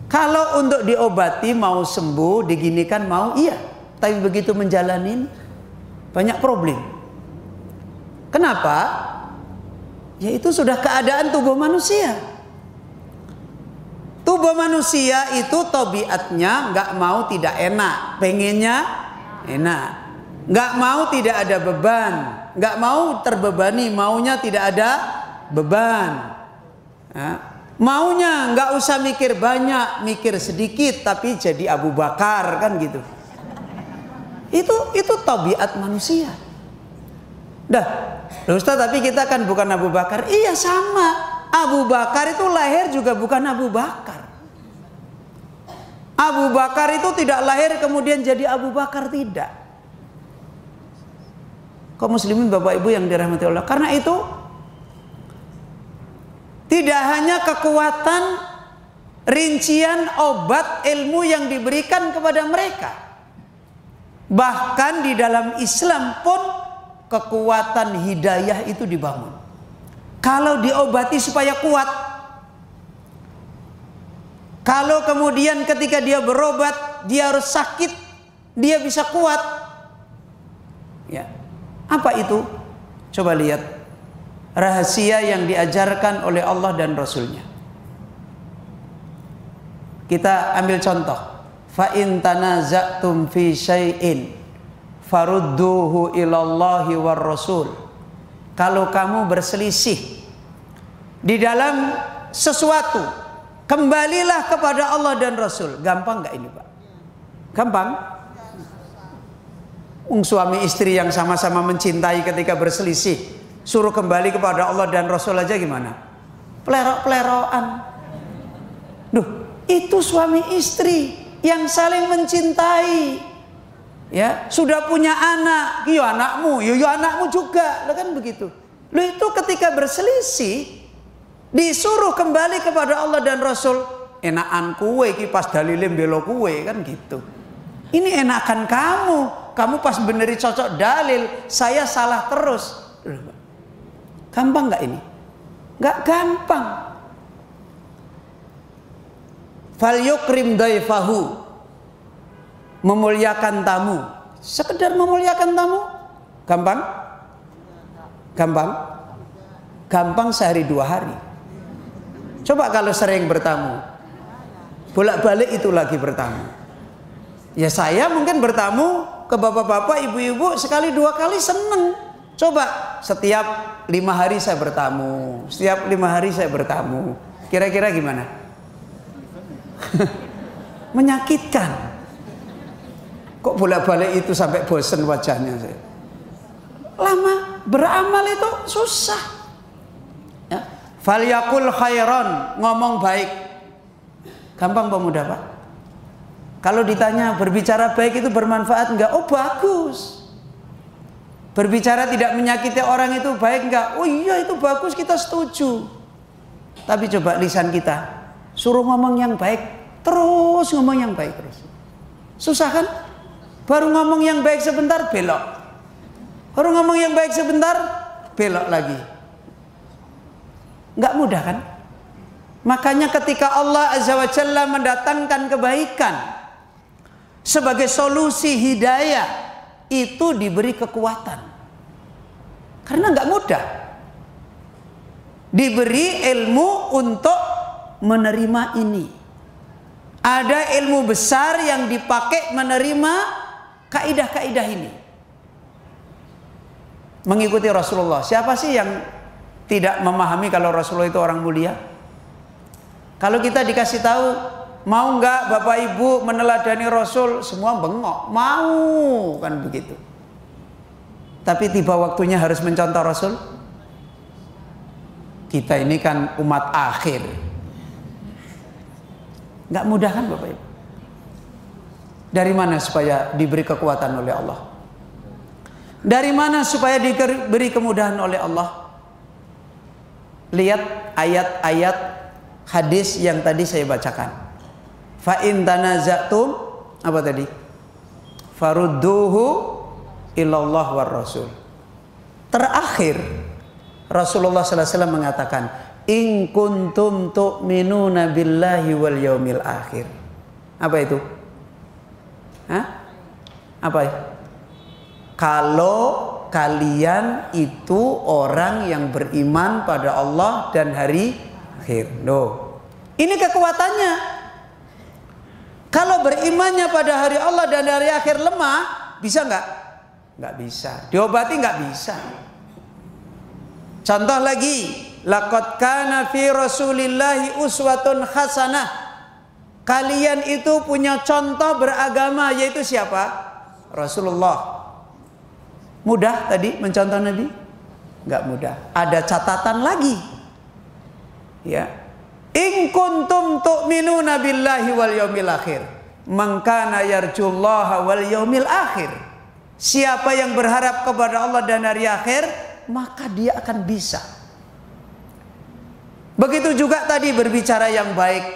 Speaker 1: Kalau untuk diobati mau sembuh, diginikan mau iya, tapi begitu menjalanin banyak problem. Kenapa? Ya itu sudah keadaan tubuh manusia. Tubuh manusia itu tabiatnya nggak mau tidak enak, pengennya enak. Nggak mau tidak ada beban, nggak mau terbebani, maunya tidak ada beban. Ya. Maunya nggak usah mikir banyak, mikir sedikit tapi jadi Abu Bakar, kan gitu. Itu tabiat manusia. Dah, Ustaz, tapi kita kan bukan Abu Bakar. Iya sama. Abu Bakar itu lahir juga bukan Abu Bakar. Abu Bakar itu tidak lahir kemudian jadi Abu Bakar, tidak. Kaum muslimin Bapak Ibu yang dirahmati Allah, karena itu tidak hanya kekuatan rincian obat ilmu yang diberikan kepada mereka, bahkan di dalam Islam pun kekuatan hidayah itu dibangun. Kalau diobati supaya kuat, kalau kemudian ketika dia berobat dia harus sakit, dia bisa kuat. Ya, apa itu? Coba lihat rahasia yang diajarkan oleh Allah dan Rasulnya. Kita ambil contoh. Fa in tanaza'tum fi syai'in farudduhu ilallahi war rasul. Kalau kamu berselisih di dalam sesuatu, kembalilah kepada Allah dan Rasul. Gampang nggak ini, Pak? Gampang? Suami istri yang sama-sama mencintai ketika berselisih, suruh kembali kepada Allah dan Rasul aja gimana? Pelerok-pelerokan. Duh, itu suami istri yang saling mencintai. Ya, sudah punya anak, yo anakmu, yo anakmu juga, kan begitu. Lo itu ketika berselisih disuruh kembali kepada Allah dan Rasul, enakan kue ki pas dalilin belo kue, kan gitu. Ini enakan kamu pas beneri cocok dalil, saya salah terus. Gampang nggak ini? Nggak gampang. Fal yukrim daifahu, memuliakan tamu. Sekedar memuliakan tamu, gampang? Gampang? Gampang sehari 2 hari. Coba kalau sering bertamu, bolak-balik itu lagi bertamu. Ya saya mungkin bertamu ke bapak-bapak, ibu-ibu sekali 2 kali seneng. Coba setiap 5 hari saya bertamu, setiap 5 hari saya bertamu. Kira-kira gimana? Menyakitkan. Kok bolak-balik itu sampai bosen wajahnya saya. Lama beramal itu susah. Ya. Falyakul khairan, ngomong baik. Gampang pemuda, Pak? Kalau ditanya berbicara baik itu bermanfaat enggak? Oh bagus. Berbicara tidak menyakiti orang itu baik enggak? Oh iya itu bagus, kita setuju. Tapi coba lisan kita suruh ngomong yang baik, terus ngomong yang baik terus. Susah kan? Baru ngomong yang baik sebentar belok. Baru ngomong yang baik sebentar belok lagi. Enggak mudah kan? Makanya ketika Allah Azza wa Jalla mendatangkan kebaikan sebagai solusi hidayah, itu diberi kekuatan. Karena enggak mudah. Diberi ilmu untuk menerima ini. Ada ilmu besar yang dipakai menerima kaidah-kaidah ini. Mengikuti Rasulullah. Siapa sih yang tidak memahami kalau Rasulullah itu orang mulia? Kalau kita dikasih tahu, mau nggak Bapak Ibu meneladani Rasul? Semua bengok, mau, kan begitu. Tapi tiba waktunya harus mencontoh Rasul. Kita ini kan umat akhir. Nggak mudah kan Bapak Ibu? Dari mana supaya diberi kekuatan oleh Allah? Dari mana supaya diberi kemudahan oleh Allah? Lihat ayat-ayat hadis yang tadi saya bacakan. Fa in tanaza'tum, apa tadi? Farudduhu ilallah war rasul. Terakhir Rasulullah sallallahu alaihi wasallam mengatakan, in kuntum tu'minuna billahi wal yaumil akhir. Apa itu? Hah? Apa itu? Kalau kalian itu orang yang beriman pada Allah dan hari akhir. Loh. Ini kekuatannya. Kalau berimannya pada hari Allah dan hari akhir lemah, bisa nggak? Nggak bisa. Diobati nggak bisa. Contoh lagi, laqad kana fi Rasulillahi uswatun hasanah. Kalian itu punya contoh beragama, yaitu siapa? Rasulullah. Mudah tadi mencontoh Nabi? Enggak mudah. Ada catatan lagi. Ya. In kuntum tu'minuna billahi wal yaumil akhir, man kana yarjullaha wal yaumil akhir. Siapa yang berharap kepada Allah dan hari akhir, maka dia akan bisa. Begitu juga tadi berbicara yang baik.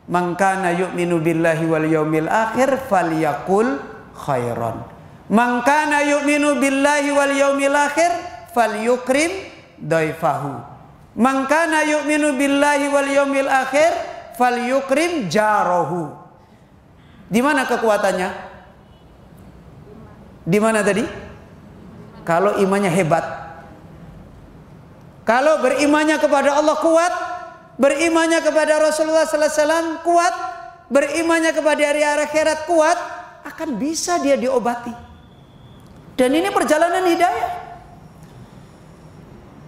Speaker 1: Man kana yu'minu billahi wal yaumil akhir falyaqul khairan. Man kana yu'minu billahi wal yaumil akhir falyukrim daifahu. Man kana yu'minu billahi wal yaumil akhir falyukrim jarahu. Di mana kekuatannya? Di mana tadi? Kalau imannya hebat. Kalau berimannya kepada Allah kuat, berimannya kepada Rasulullah sallallahu alaihi wasallam kuat, berimannya kepada hari akhirat kuat, akan bisa dia diobati. Dan ini perjalanan hidayah.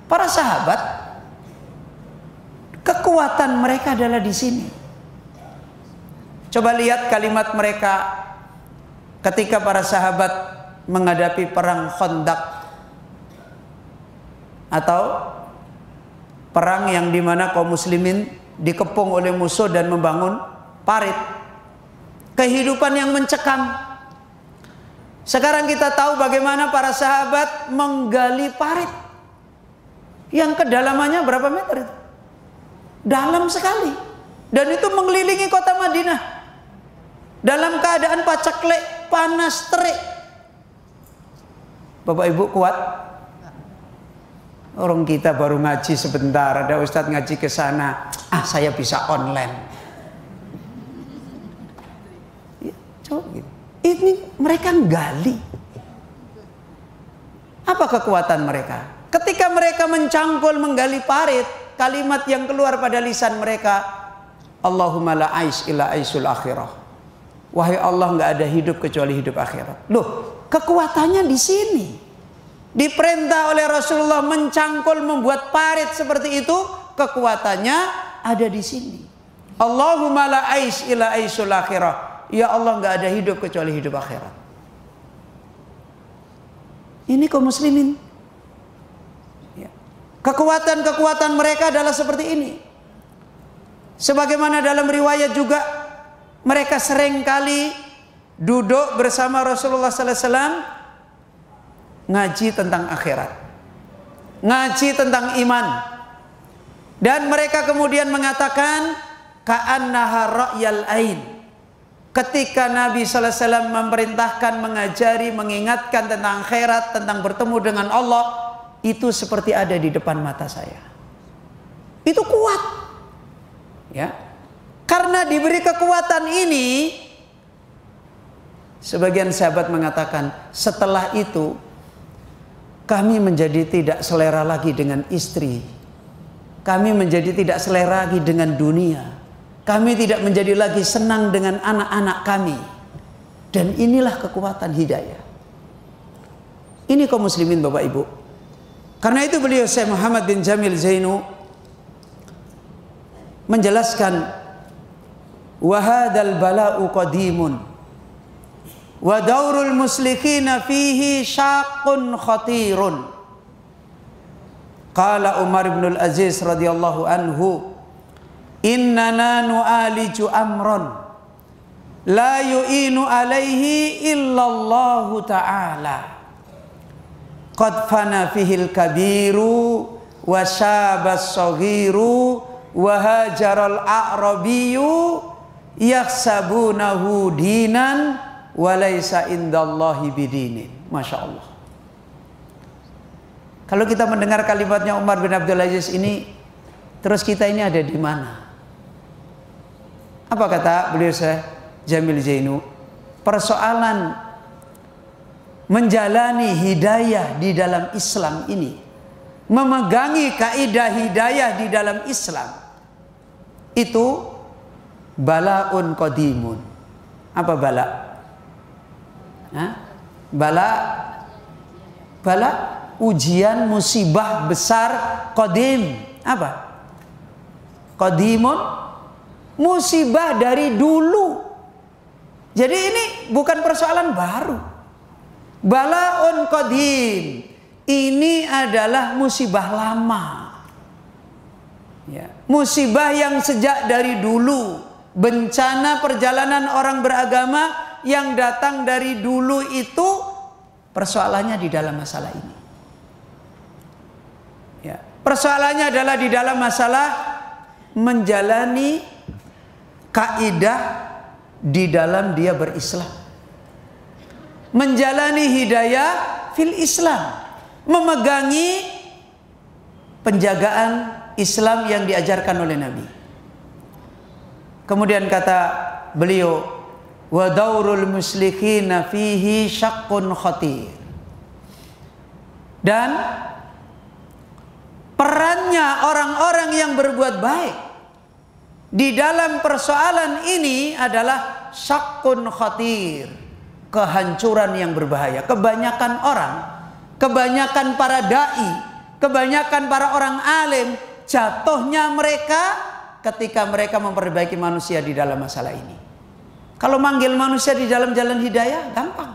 Speaker 1: Para sahabat Kekuatan mereka adalah di sini. Coba lihat kalimat mereka ketika para sahabat menghadapi perang Khandaq, atau perang yang dimana kaum muslimin dikepung oleh musuh dan membangun parit. Kehidupan yang mencekam. Sekarang kita tahu bagaimana para sahabat menggali parit yang kedalamannya berapa meter itu? Dalam sekali. Dan itu mengelilingi kota Madinah dalam keadaan paceklik, panas terik. Bapak Ibu kuat? Orang kita baru ngaji sebentar, ada ustadz ngaji ke sana, saya bisa online. Ya, coba gitu. Ini mereka gali. Apa kekuatan mereka? Ketika mereka mencangkul menggali parit, kalimat yang keluar pada lisan mereka, Allahumma la ais illa aisul akhirah. Wahai Allah, nggak ada hidup kecuali hidup akhirat. Loh, kekuatannya di sini. Diperintah oleh Rasulullah mencangkul membuat parit seperti itu, kekuatannya ada di sini. Allahumma la ais illa aisul akhirah. Ya Allah, nggak ada hidup kecuali hidup akhirat. Ini kaum muslimin. Ya. Kekuatan-kekuatan mereka adalah seperti ini. Sebagaimana dalam riwayat juga, mereka sering kali duduk bersama Rasulullah sallallahu alaihi wasallam ngaji tentang akhirat, ngaji tentang iman, dan mereka kemudian mengatakan ka'annaha ra'yal ain. Ketika Nabi sallallahu alaihi wasallam memerintahkan, mengajari, mengingatkan tentang akhirat, tentang bertemu dengan Allah, itu seperti ada di depan mata saya. Itu kuat, ya. Karena diberi kekuatan ini, sebagian sahabat mengatakan, setelah itu kami menjadi tidak selera lagi dengan istri. Kami menjadi tidak selera lagi dengan dunia. Kami tidak menjadi lagi senang dengan anak-anak kami. Dan inilah kekuatan hidayah. Ini kaum muslimin Bapak Ibu. Karena itu beliau Syekh Muhammad bin Jamil Zainu menjelaskan, wa hadzal bala'u qadimun wa daurul muslikhina fihi syaqqun khatirun. Qala Umar bin Al-Aziz radhiyallahu anhu, innana nu'aliju amron la yu'inu alaihi illallahu ta'ala qad fana fihil kabiru wa syabas saghiru wa hajaral a'rabiyyu yahsabunahu dinan walaysa indallahi bidinin. Masya Allah. Kalau kita mendengar kalimatnya Umar bin Abdul Aziz ini, terus kita ini ada di mana? Apa kata beliau Syekh Jamil Zainu? Persoalan menjalani hidayah di dalam Islam ini, memegangi kaidah hidayah di dalam Islam, itu bala'un qadimun. Apa bala? Bala ujian, musibah besar, qadim. Apa? Qadimun, musibah dari dulu. Jadi ini bukan persoalan baru. Bala'un qadim, ini adalah musibah lama, ya. Musibah yang sejak dari dulu. Bencana perjalanan orang beragama yang datang dari dulu itu persoalannya di dalam masalah ini, ya. Persoalannya adalah di dalam masalah menjalani kaidah di dalam dia berislam, menjalani hidayah fil Islam, memegangi penjagaan Islam yang diajarkan oleh Nabi. Kemudian kata beliau, wa daurul muslikhina fihi syaqqun khatir. Dan perannya orang-orang yang berbuat baik di dalam persoalan ini adalah syaqqun khatir, kehancuran yang berbahaya. Kebanyakan orang, kebanyakan para dai, kebanyakan para orang alim jatuhnya mereka ketika mereka memperbaiki manusia di dalam masalah ini. Kalau manggil manusia di dalam jalan hidayah gampang.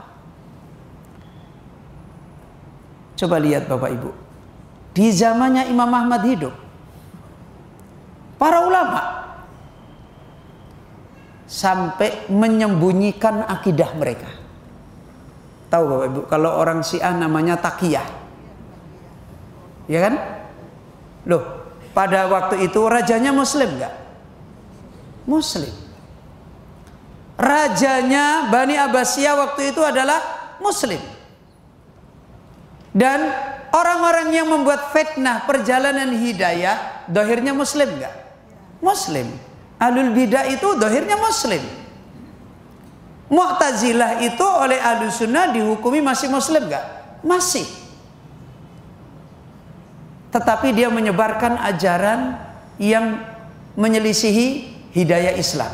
Speaker 1: Coba lihat Bapak Ibu, di zamannya Imam Ahmad hidup, para ulama sampai menyembunyikan akidah mereka. Tahu Bapak Ibu, kalau orang Syiah namanya taqiyah, ya kan? Loh, pada waktu itu rajanya Muslim nggak? Muslim. Rajanya Bani Abbasiyah waktu itu adalah Muslim. Dan orang-orang yang membuat fitnah perjalanan hidayah, dohirnya Muslim nggak? Muslim. Ahlul bidah itu dohirnya Muslim. Mu'tazilah itu oleh Ahlus Sunnah dihukumi masih Muslim nggak? Masih. Tetapi dia menyebarkan ajaran yang menyelisihi hidayah Islam.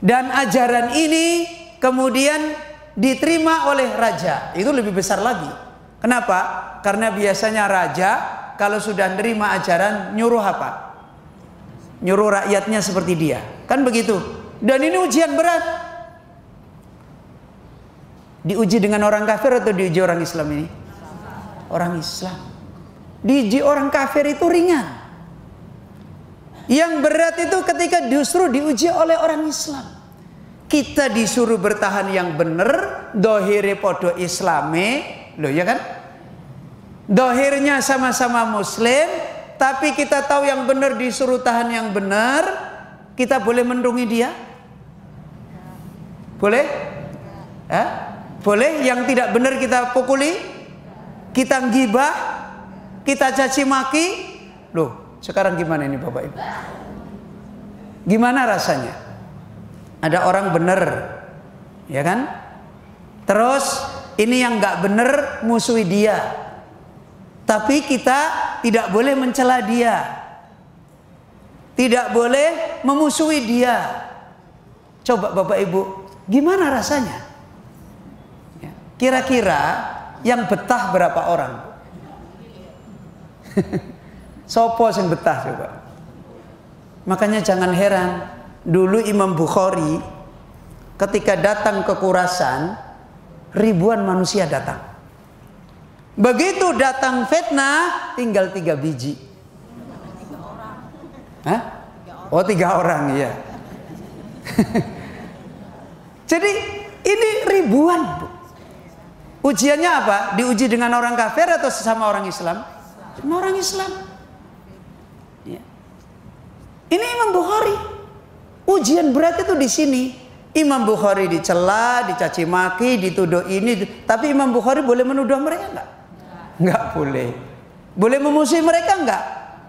Speaker 1: Dan ajaran ini kemudian diterima oleh raja. Itu lebih besar lagi. Kenapa? Karena biasanya raja kalau sudah menerima ajaran nyuruh apa? Nyuruh rakyatnya seperti dia. Kan begitu. Dan ini ujian berat. Diuji dengan orang kafir atau diuji orang Islam ini? Orang Islam. Diuji orang kafir itu ringan. Yang berat itu ketika justru diuji oleh orang Islam. Kita disuruh bertahan yang benar, dohire podo islame, loh ya kan? Dohirnya sama-sama Muslim, tapi kita tahu yang benar disuruh tahan yang benar, kita boleh mendungi dia? Boleh? Boleh yang tidak benar kita pukuli? Kita ngibah? Kita caci maki? Loh, sekarang gimana ini Bapak Ibu? Gimana rasanya? Ada orang benar, ya kan? Terus ini yang nggak benar musuhi dia, tapi kita tidak boleh mencela dia, tidak boleh memusuhi dia. Coba Bapak Ibu, gimana rasanya? Kira-kira yang betah berapa orang? Sopo sing betah coba. Makanya jangan heran. Dulu Imam Bukhari ketika datang ke Khurasan, ribuan manusia datang. Begitu datang fitnah, tinggal 3 biji. Hah? Oh 3 orang, iya. Jadi ini ribuan. Ujiannya apa? Diuji dengan orang kafir atau sesama orang Islam? Sama orang Islam. Ya. Ini Imam Bukhari. Ujian berat itu di sini. Imam Bukhari dicela, dicaci maki, dituduh ini, tapi Imam Bukhari boleh menuduh mereka enggak? Enggak boleh. Boleh memusuhi mereka enggak?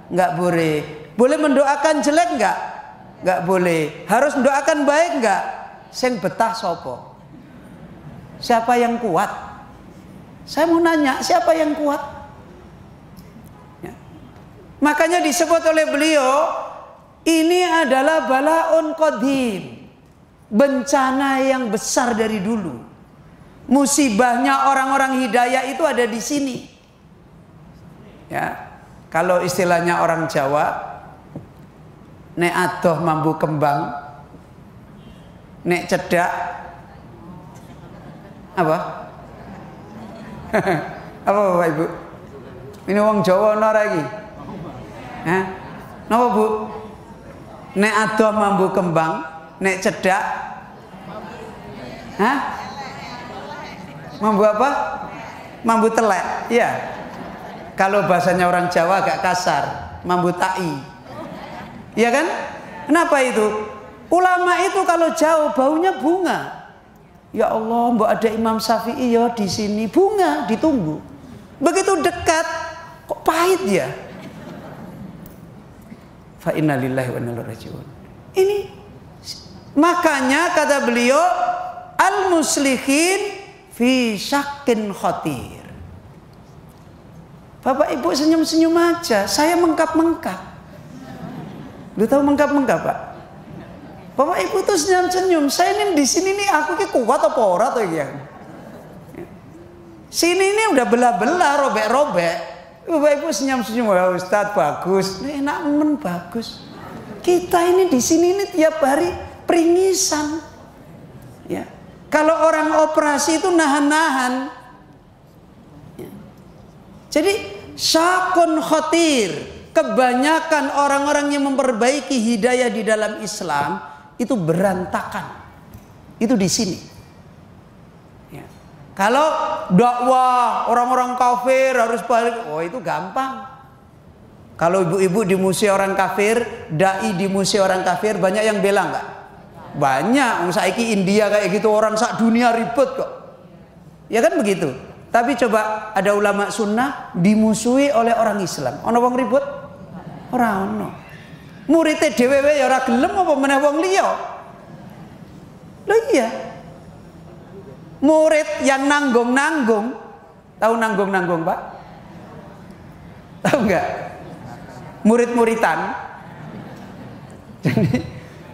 Speaker 1: Enggak boleh. Boleh mendoakan jelek enggak? Enggak boleh. Harus mendoakan baik enggak? Sing betah sopo? Siapa yang kuat? Saya mau nanya, siapa yang kuat? Ya. Makanya disebut oleh beliau, ini adalah balaun qadim, bencana yang besar dari dulu. Musibahnya orang-orang hidayah itu ada di sini. Ya, kalau istilahnya orang Jawa, nek adoh mambu kembang, nek cedak apa? Apa Bapak Ibu? Ini wong Jawa ana lagi. Hah? Napa Bu? Nek adoh mambu kembang, nek cedak, hah? Mambu apa? Mambu telek, ya. Kalau bahasanya orang Jawa agak kasar, mambu tai, ya kan? Kenapa itu? Ulama itu kalau jauh baunya bunga. Ya Allah, mbak ada Imam Syafi'i ya di sini, bunga ditunggu. Begitu dekat, kok pahit ya? Fa inna lillahi wa inna ilaihi raji'un. Ini makanya kata beliau, al muslihin fi syakkin khatir. Bapak Ibu senyum-senyum aja, saya mengkap-mengkap. Lu tahu mengkap-mengkap Pak? Bapak Ibu tuh senyum-senyum. Saya ini di sini nih aku ki kuat apa ora tuh ya? Sini ini udah belah-belah, robek-robek. Bapak Ibu senyum-senyum, wah Ustadz bagus, enak men bagus. Kita ini di sini ini tiap hari peringisan. Ya. Kalau orang operasi itu nahan-nahan. Ya. Jadi syakun khotir, kebanyakan orang-orang yang memperbaiki hidayah di dalam Islam itu berantakan. Itu di sini. Ya. Kalau dakwah orang-orang kafir harus balik, oh itu gampang. Kalau ibu-ibu di musim orang kafir, dai di musim orang kafir, banyak yang bela nggak? Banyak. Saiki India kayak gitu, orang sak dunia ribet kok. Ya kan begitu. Tapi coba ada ulama sunnah dimusuhi oleh orang Islam. Ono wong ribut? Ora ono. Muridnya dhewe ya ora gelem apa meneh wong liya. Loh iya. Murid yang nanggung-nanggung, tahu nanggung-nanggung Pak? Tahu nggak? Murid-muridan. Jadi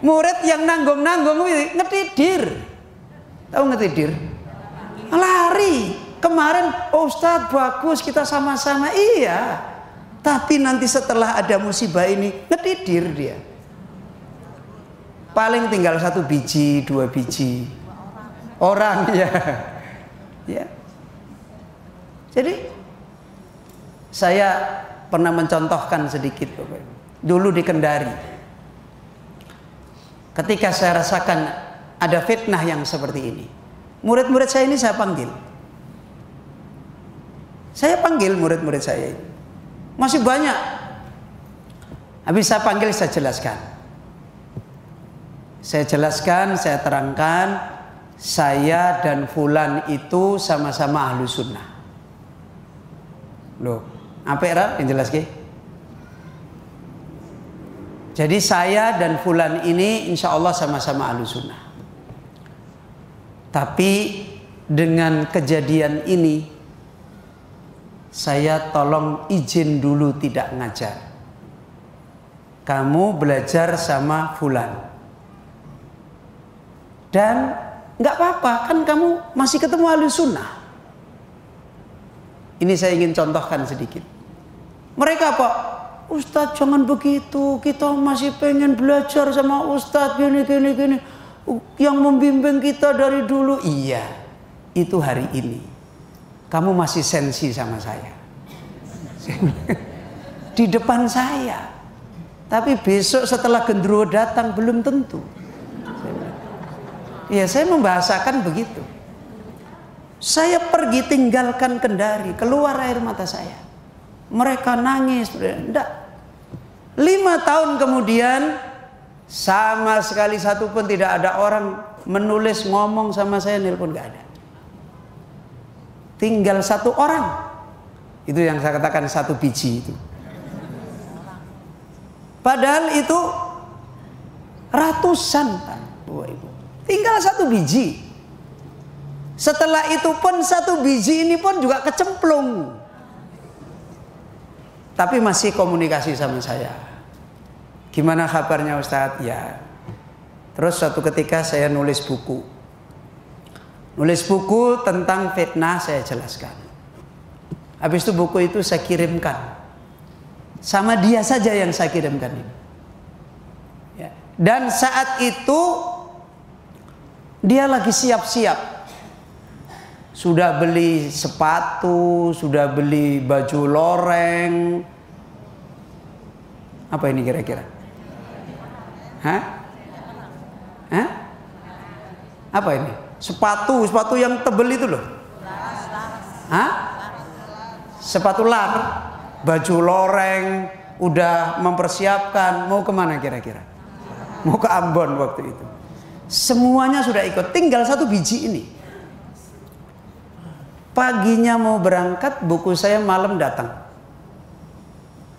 Speaker 1: murid yang nanggung-nanggung ngetidir. Tahu ngetidir? Lari. Kemarin oh Ustadz bagus kita sama-sama. Iya. Tapi nanti setelah ada musibah ini ngetidir dia. Paling tinggal 1 biji, 2 biji. Orang ya. Ya. Jadi saya pernah mencontohkan sedikit Bapak. Dulu di Kendari. Ketika saya rasakan ada fitnah yang seperti ini. Murid-murid saya ini saya panggil. Saya panggil murid-murid saya ini. Masih banyak. Habis saya panggil saya jelaskan. Saya jelaskan, saya terangkan. Saya dan fulan itu sama-sama ahlu sunnah. Loh. Apa era yang jelas ke? Jadi saya dan fulan ini insya Allah sama-sama ahlu sunnah. Tapi dengan kejadian ini saya tolong izin dulu tidak ngajar. Kamu belajar sama fulan. Dan nggak apa-apa kan kamu masih ketemu ahlu sunnah. Ini saya ingin contohkan sedikit. Mereka apa? Ustadz jangan begitu, kita masih pengen belajar sama Ustadz gini. Yang membimbing kita dari dulu. Iya, itu hari ini. Kamu masih sensi sama saya. Di depan saya. Tapi besok setelah gendruwo datang belum tentu. Iya, saya membahasakan begitu. Saya pergi tinggalkan Kendari, keluar air mata saya. Mereka nangis, enggak. 5 tahun kemudian sama sekali satu pun tidak ada orang menulis ngomong sama saya, nelpon enggak ada. Tinggal 1 orang. Itu yang saya katakan 1 biji itu. Padahal itu ratusan Pak, Ibu. Tinggal 1 biji. Setelah itu pun 1 biji ini pun juga kecemplung. Tapi masih komunikasi sama saya. Gimana kabarnya Ustadz? Ya. Terus suatu ketika saya nulis buku. Nulis buku tentang fitnah saya jelaskan. Habis itu buku itu saya kirimkan. Sama dia saja yang saya kirimkan ini. Ya. Dan saat itu dia lagi siap-siap. Sudah beli sepatu, sudah beli baju loreng. Apa ini kira-kira? Hah? Hah? Apa ini? Sepatu yang tebel itu loh. Hah? Sepatu lar, baju loreng, udah mempersiapkan. Mau kemana kira-kira? Mau ke Ambon waktu itu. Semuanya sudah ikut, tinggal 1 biji ini. Paginya mau berangkat, buku saya malam datang.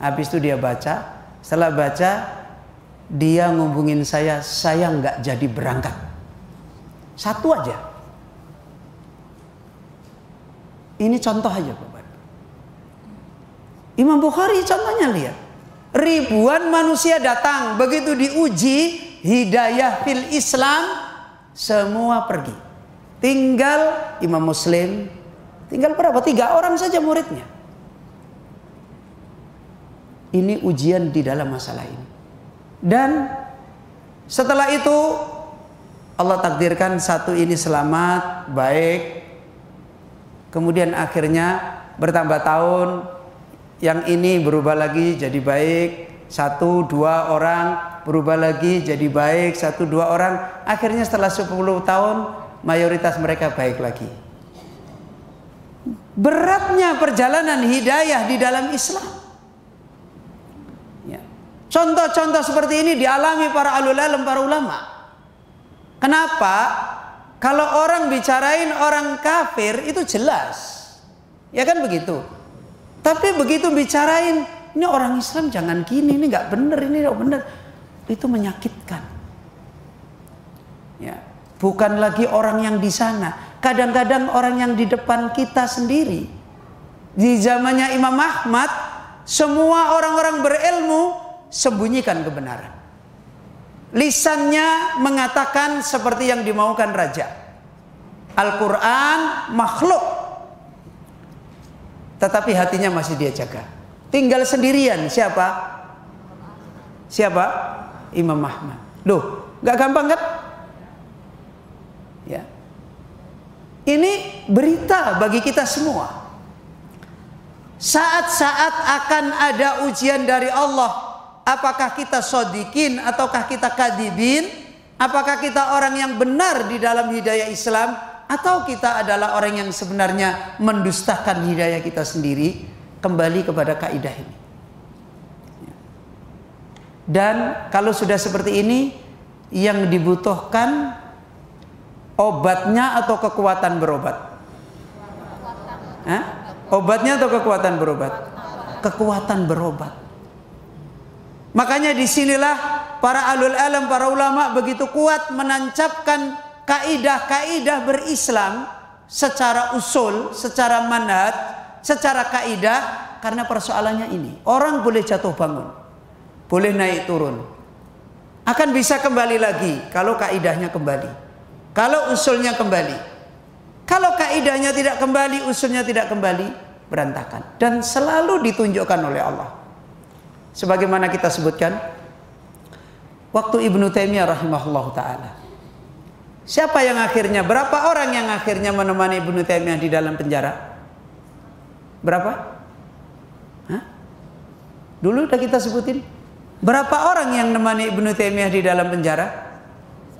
Speaker 1: Habis itu dia baca. Setelah baca, dia ngubungin saya nggak jadi berangkat. 1 aja. Ini contoh aja Bapak. Imam Bukhari contohnya lihat. Ribuan manusia datang, begitu diuji hidayah fil Islam, semua pergi. Tinggal Imam Muslim. Tinggal berapa? 3 orang saja muridnya. Ini ujian di dalam masalah ini. Dan setelah itu Allah takdirkan satu ini selamat, baik. Kemudian akhirnya bertambah tahun, yang ini berubah lagi jadi baik. 1-2 orang berubah lagi jadi baik. 1-2 orang. Akhirnya setelah 10 tahun mayoritas mereka baik lagi. Beratnya perjalanan hidayah di dalam Islam. Ya. Contoh-contoh seperti ini dialami para ulul alam, para ulama. Kenapa? Kalau orang bicarain orang kafir itu jelas. Ya kan begitu. Tapi begitu bicarain ini orang Islam jangan gini, ini nggak bener, ini nggak bener, itu menyakitkan. Ya. Bukan lagi orang yang di sana. Kadang-kadang orang yang di depan kita sendiri. Di zamannya Imam Ahmad, semua orang-orang berilmu sembunyikan kebenaran. Lisannya mengatakan seperti yang dimaukan raja. Al-Quran makhluk. Tetapi hatinya masih dia jaga. Tinggal sendirian. Siapa? Siapa? Imam Ahmad. Loh, gak gampang kan? Ya. Ini berita bagi kita semua. Saat-saat akan ada ujian dari Allah, apakah kita shodikin ataukah kita kadibin? Apakah kita orang yang benar di dalam hidayah Islam, atau kita adalah orang yang sebenarnya mendustakan hidayah kita sendiri? Kembali kepada kaidah ini. Dan kalau sudah seperti ini, yang dibutuhkan obatnya atau kekuatan berobat? Hah? Obatnya atau kekuatan berobat? Kekuatan berobat. Makanya disinilah para alul alam, para ulama begitu kuat menancapkan kaidah-kaidah berislam secara usul, secara manhaj, secara kaidah. Karena persoalannya ini, orang boleh jatuh bangun, boleh naik turun, akan bisa kembali lagi kalau kaidahnya kembali, kalau usulnya kembali. Kalau kaidahnya tidak kembali, usulnya tidak kembali, berantakan. Dan selalu ditunjukkan oleh Allah. Sebagaimana kita sebutkan, waktu Ibnu Taimiyah rahimahullah ta'ala, siapa yang akhirnya, berapa orang yang akhirnya menemani Ibnu Taimiyah di dalam penjara? Berapa? Hah? Dulu udah kita sebutin. Berapa orang yang menemani Ibnu Taimiyah di dalam penjara?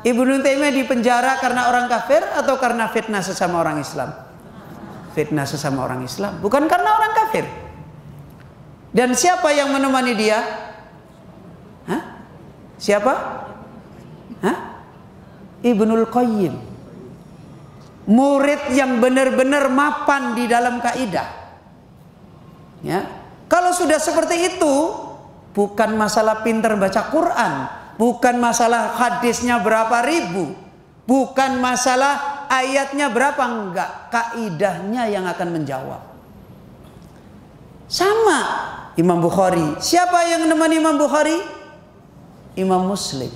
Speaker 1: Ibnu Taimiyah di penjara karena orang kafir atau karena fitnah sesama orang Islam? Fitnah sesama orang Islam, bukan karena orang kafir. Dan siapa yang menemani dia? Hah? Siapa? Hah? Ibnul Qayyim. Murid yang benar-benar mapan di dalam kaidah. Ya. Kalau sudah seperti itu, bukan masalah pintar baca Quran, bukan masalah hadisnya berapa ribu, bukan masalah ayatnya berapa, enggak, kaidahnya yang akan menjawab. Sama Imam Bukhari. Siapa yang menemani Imam Bukhari? Imam Muslim.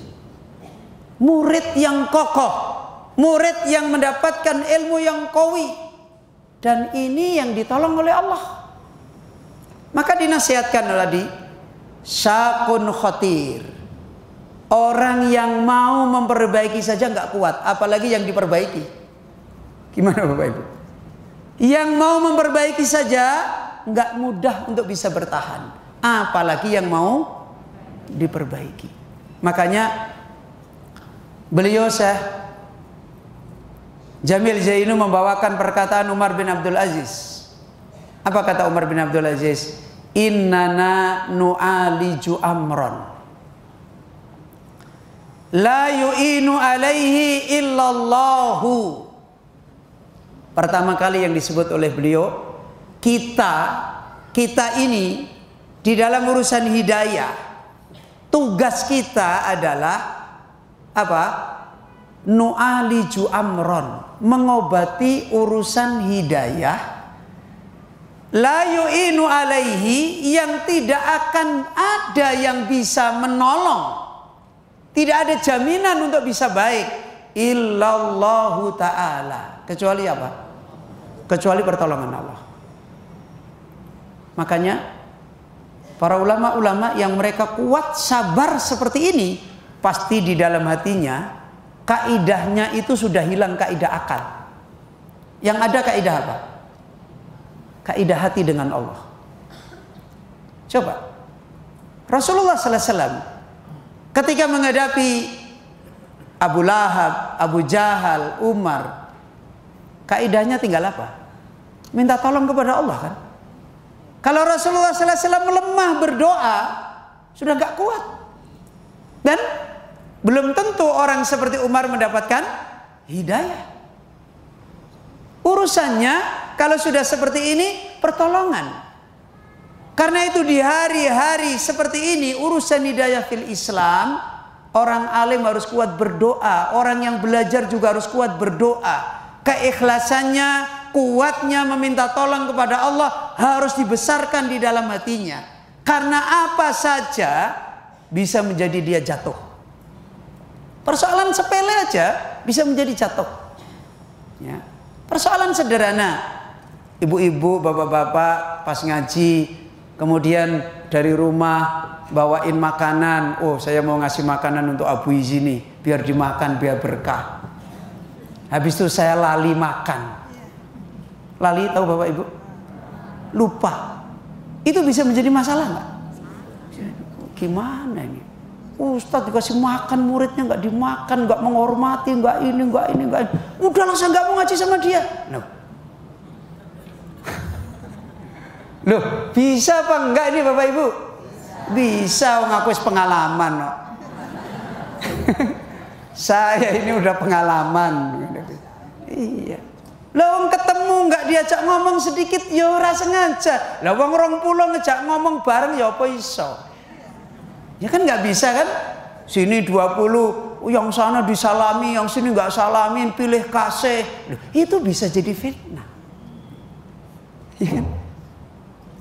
Speaker 1: Murid yang kokoh, murid yang mendapatkan ilmu yang qawi. Dan ini yang ditolong oleh Allah. Maka dinasihatkan tadi, syakun khatir. Orang yang mau memperbaiki saja nggak kuat, apalagi yang diperbaiki. Gimana Bapak Ibu? Yang mau memperbaiki saja nggak mudah untuk bisa bertahan, apalagi yang mau diperbaiki. Makanya beliau Syekh Jamil Zainu membawakan perkataan Umar bin Abdul Aziz. Apa kata Umar bin Abdul Aziz? Innana nu'aliju amron la yu'inu alaihi illallahu. Pertama kali yang disebut oleh beliau, kita ini di dalam urusan hidayah, tugas kita adalah apa? Nu'aliju amron, mengobati urusan hidayah. La yu'inu alaihi, yang tidak akan ada yang bisa menolong, tidak ada jaminan untuk bisa baik, illallahu ta'ala, kecuali apa? Kecuali pertolongan Allah. Makanya Para ulama-ulama yang mereka kuat sabar seperti ini, pasti di dalam hatinya kaidahnya itu sudah hilang kaidah akal. Yang ada kaidah apa? Kaidah hati dengan Allah. Coba Rasulullah sallallahu alaihi wasallam ketika menghadapi Abu Lahab, Abu Jahal, Umar, kaidahnya tinggal apa? Minta tolong kepada Allah kan? Kalau Rasulullah sallallahu alaihi wasallam lemah berdoa, sudah gak kuat. Dan belum tentu orang seperti Umar mendapatkan hidayah. Urusannya kalau sudah seperti ini pertolongan. Karena itu di hari-hari seperti ini urusan hidayah fil Islam, orang alim harus kuat berdoa, orang yang belajar juga harus kuat berdoa. Keikhlasannya, kuatnya meminta tolong kepada Allah harus dibesarkan di dalam hatinya. Karena apa saja bisa menjadi dia jatuh. Persoalan sepele aja bisa menjadi jatuh. Ya. Persoalan sederhana, ibu-ibu, bapak-bapak pas ngaji, kemudian dari rumah bawain makanan. Oh, saya mau ngasih makanan untuk Abu Izi nih, biar dimakan, biar berkah. Habis itu saya lali makan. Lali tahu bapak ibu? Lupa. Itu bisa menjadi masalah nggak? Gimana ini? Ustadz dikasih makan, muridnya nggak dimakan, nggak menghormati, nggak ini. Udahlah saya nggak mau ngaji sama dia. Loh, bisa apa enggak ini bapak ibu? Bisa, ngaku pengalaman. No. Saya ini udah pengalaman. Iya. Lah ketemu nggak diajak ngomong sedikit ya ora sengaja. Lah wong 20 ngejak ngomong bareng ya apa iso? Ya kan nggak bisa kan? Sini 20, yang sana disalami, yang sini nggak salamin, pilih kasih. Loh, itu bisa jadi fitnah. Ya kan?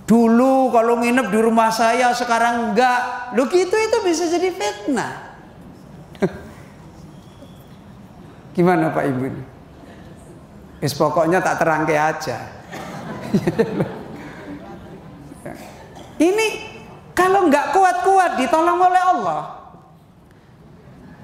Speaker 1: Dulu kalau nginep di rumah saya, sekarang enggak. Loh gitu itu bisa jadi fitnah. Gimana Pak Ibu ini? Pokoknya tak terangke aja. Ini kalau nggak kuat-kuat ditolong oleh Allah.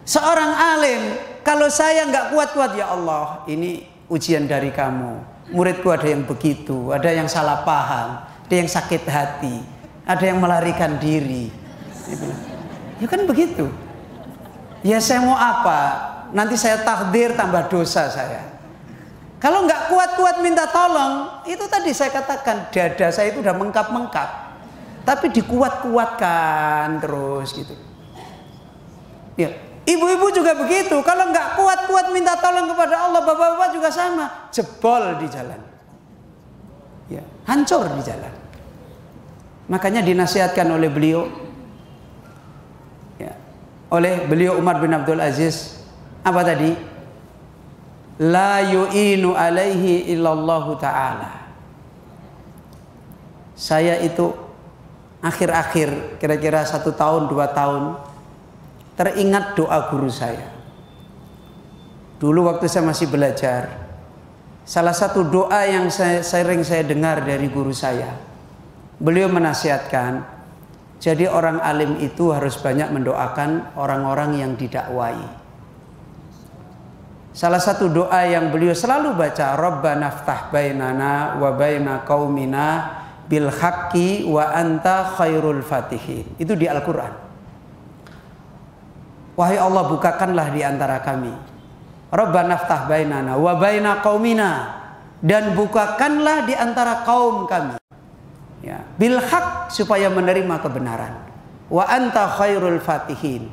Speaker 1: Seorang alim, kalau saya nggak kuat-kuat, ya Allah, ini ujian dari kamu. Muridku ada yang begitu, ada yang salah paham, ada yang sakit hati, ada yang melarikan diri. Ya kan begitu. Ya saya mau apa? Nanti saya takdir tambah dosa saya. Kalau nggak kuat-kuat minta tolong, itu tadi saya katakan dada saya itu udah mengkap-mengkap, tapi dikuat-kuatkan terus gitu. Ya, ibu-ibu juga begitu. Kalau nggak kuat-kuat minta tolong kepada Allah, bapak-bapak juga sama, jebol di jalan, ya, hancur di jalan. Makanya dinasihatkan oleh beliau, ya, oleh beliau Umar bin Abdul Aziz, apa tadi? La yu'inu alaihi illallahu ta'ala. Saya itu akhir-akhir kira-kira 1 tahun 2 tahun teringat doa guru saya. Dulu waktu saya masih belajar, salah satu doa yang sering saya dengar dari guru saya, beliau menasihatkan, jadi orang alim itu harus banyak mendoakan orang-orang yang didakwai. Salah satu doa yang beliau selalu baca, Rabbana ftah bainana wa baina qaumina bil haqqi wa anta khairul fatihin. Itu di Al-Quran. Wahai Allah, bukakanlah di antara kami. Rabbana ftah bainana wa baina qaumina, dan bukakanlah di antara kaum kami. Ya, bil haqq, supaya menerima kebenaran. Wa anta khairul fatihin.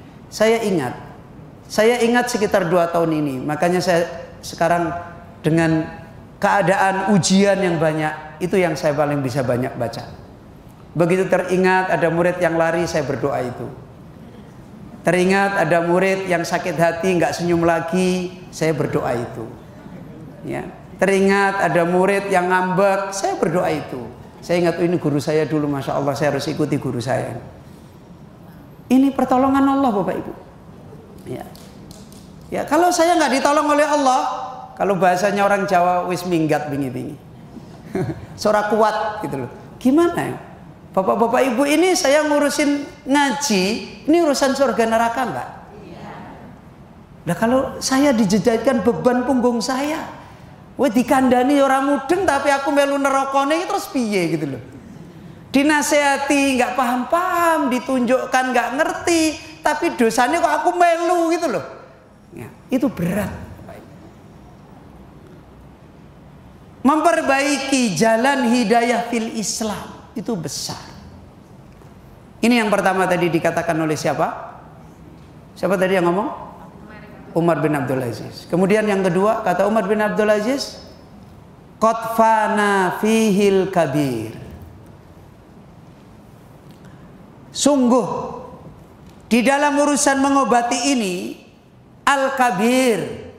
Speaker 1: Saya ingat sekitar 2 tahun ini. Makanya saya sekarang dengan keadaan ujian yang banyak, itu yang saya paling bisa banyak baca. Begitu teringat ada murid yang lari, saya berdoa itu. Teringat ada murid yang sakit hati, nggak senyum lagi, saya berdoa itu. Ya. Teringat ada murid yang ngambek, saya berdoa itu. Saya ingat, ini guru saya dulu, Masya Allah, saya harus ikuti guru saya. Ini pertolongan Allah Bapak Ibu. Ya. Ya, kalau saya nggak ditolong oleh Allah, kalau bahasanya orang Jawa, wis minggat bingi-bingi. Suara kuat gitu loh. Gimana ya? Bapak-bapak ibu ini saya ngurusin ngaji, ini urusan surga neraka enggak? Nah kalau saya dijadikan beban punggung saya, dikandani orang mudeng tapi aku melu nerokone terus piye gitu loh. Dinasehati nggak paham-paham, ditunjukkan nggak ngerti, tapi dosanya kok aku melu gitu loh. Ya, itu berat. Memperbaiki jalan hidayah fil Islam itu besar. Ini yang pertama tadi dikatakan oleh siapa? Siapa tadi yang ngomong? Umar bin Abdul Aziz. Kemudian yang kedua kata Umar bin Abdul Aziz, qad fana fihil kabir. Sungguh di dalam urusan mengobati ini al-kabir,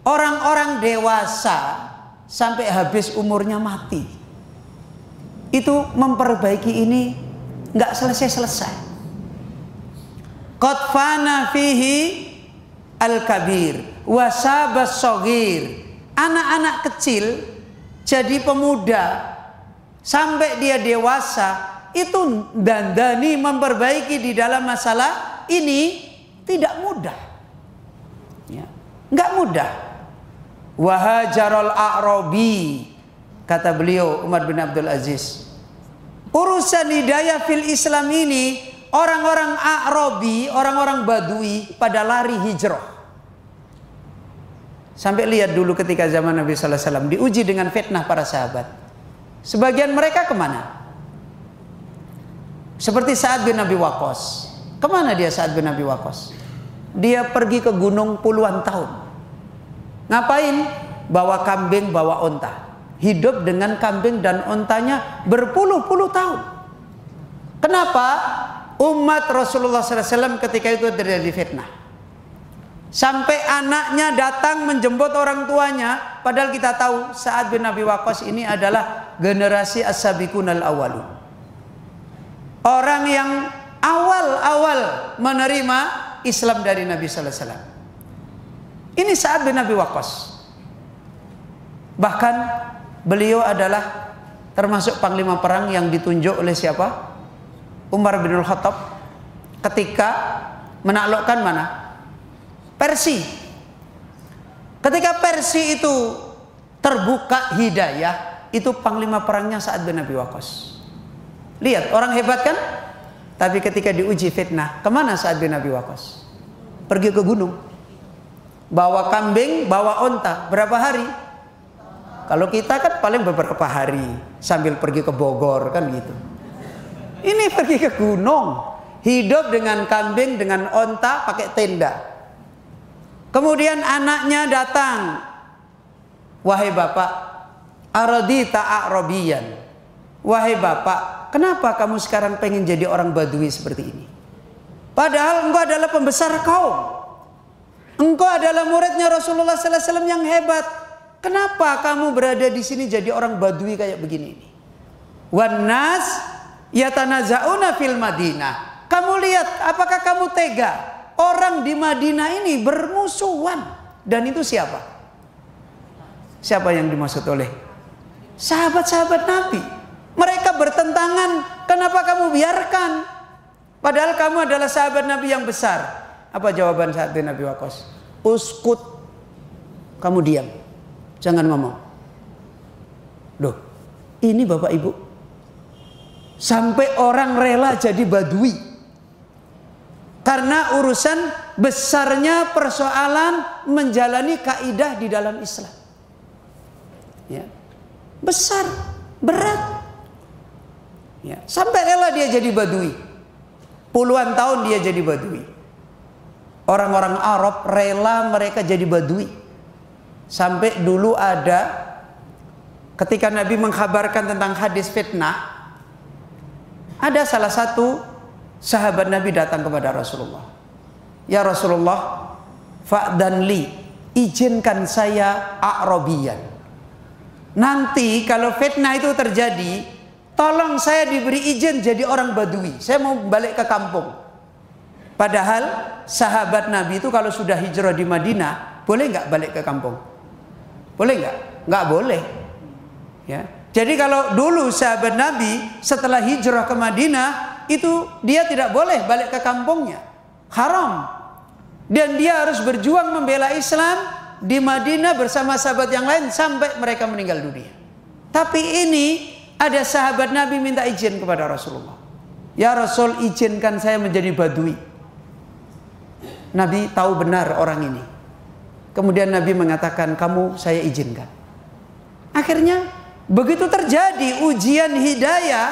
Speaker 1: orang-orang dewasa sampai habis umurnya mati. Itu memperbaiki ini nggak selesai-selesai. Qad fana fihi al-kabir wasabas sogir, anak-anak kecil jadi pemuda sampai dia dewasa, itu dandani memperbaiki di dalam masalah ini tidak mudah ya, nggak mudah. Wahajarul a'rabi, kata beliau Umar bin Abdul Aziz, urusan hidayah fil Islam ini orang-orang A'rabi, orang-orang Badui pada lari hijrah. Sampai lihat dulu ketika zaman Nabi Sallallahu Alaihi Wasallam diuji dengan fitnah para sahabat. Sebagian mereka kemana? Seperti Sa'ad bin Abi Waqqas. Kemana dia Sa'ad bin Abi Waqqas? Dia pergi ke gunung puluhan tahun. Ngapain? Bawa kambing, bawa onta. Hidup dengan kambing dan ontanya berpuluh-puluh tahun. Kenapa? Umat Rasulullah SAW ketika itu terjadi fitnah. Sampai anaknya datang menjemput orang tuanya. Padahal kita tahu Sa'ad bin Abi Waqqas ini adalah generasi as-sabiqunal awwalun. Orang yang awal-awal menerima Islam dari Nabi Sallallahu Alaihi Wasallam. Ini Sa'ad bin Abi Waqqas. Bahkan beliau adalah termasuk panglima perang yang ditunjuk oleh siapa? Umar bin Khattab ketika menaklukkan mana? Persia. Ketika Persia itu terbuka hidayah, itu panglima perangnya Sa'ad bin Abi Waqqas. Lihat, orang hebat kan? Tapi ketika diuji fitnah, kemana Sa'ad bin Abi Waqqas? Pergi ke gunung. Bawa kambing, bawa onta. Berapa hari? Kalau kita kan paling beberapa hari sambil pergi ke Bogor kan gitu. Ini pergi ke gunung, hidup dengan kambing, dengan onta, pakai tenda. Kemudian anaknya datang, wahai bapak, aradita a'rabiyan. Wahai bapak, kenapa kamu sekarang pengen jadi orang Badui seperti ini? Padahal engkau adalah pembesar kaum. Engkau adalah muridnya Rasulullah Sallallahu Alaihi Wasallam yang hebat. Kenapa kamu berada di sini jadi orang Badui kayak begini ini? Wan nas yatanaza'una fil Madinah. Kamu lihat, apakah kamu tega? Orang di Madinah ini bermusuhan. Dan itu siapa? Siapa yang dimaksud oleh sahabat-sahabat Nabi? Mereka bertentangan. Kenapa kamu biarkan? Padahal kamu adalah sahabat Nabi yang besar. Apa jawaban Sa'ad bin Abi Waqqas? Uskut. Kamu diam. Jangan ngomong. Loh, ini Bapak Ibu. Sampai orang rela jadi Badui. Karena urusan besarnya persoalan menjalani kaidah di dalam Islam. Ya. Besar, berat. Ya. Sampai rela dia jadi Badui. Puluhan tahun dia jadi Badui. Orang-orang Arab rela mereka jadi Badui. Sampai dulu ada ketika Nabi mengkhabarkan tentang hadis fitnah, ada salah satu sahabat Nabi datang kepada Rasulullah. Ya Rasulullah, fa'dan li, izinkan saya A'rabiyan. Nanti kalau fitnah itu terjadi, tolong saya diberi izin jadi orang Badui. Saya mau balik ke kampung. Padahal sahabat Nabi itu kalau sudah hijrah di Madinah, boleh nggak balik ke kampung? Boleh nggak? Nggak boleh. Ya. Jadi kalau dulu sahabat Nabi setelah hijrah ke Madinah, itu dia tidak boleh balik ke kampungnya. Haram. Dan dia harus berjuang membela Islam di Madinah bersama sahabat yang lain sampai mereka meninggal dunia. Tapi ini ada sahabat Nabi minta izin kepada Rasulullah. Ya Rasul, izinkan saya menjadi badui. Nabi tahu benar orang ini. Kemudian Nabi mengatakan, kamu saya izinkan. Akhirnya begitu terjadi ujian hidayah,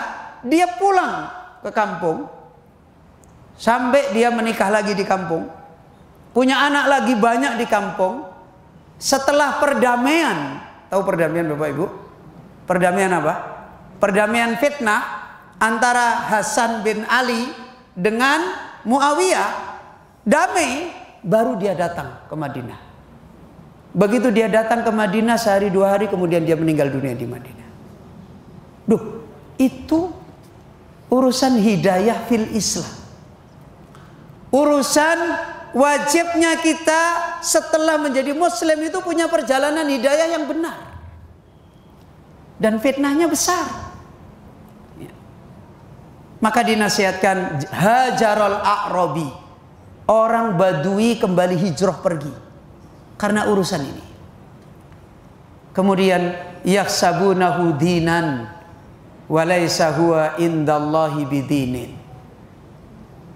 Speaker 1: dia pulang ke kampung. Sampai dia menikah lagi di kampung. Punya anak lagi banyak di kampung. Setelah perdamaian, tahu perdamaian Bapak Ibu? Perdamaian apa? Perdamaian fitnah antara Hasan bin Ali dengan Muawiyah. Damai, baru dia datang ke Madinah. Begitu dia datang ke Madinah, sehari dua hari kemudian dia meninggal dunia di Madinah. Duh, itu urusan hidayah fil Islam. Urusan wajibnya kita setelah menjadi muslim itu punya perjalanan hidayah yang benar. Dan fitnahnya besar. Maka dinasihatkan hajarul a'rabi. Orang Badui kembali hijrah pergi karena urusan ini. Kemudian yakhsabunahu dinan walaysa huwa indallahi bidinin.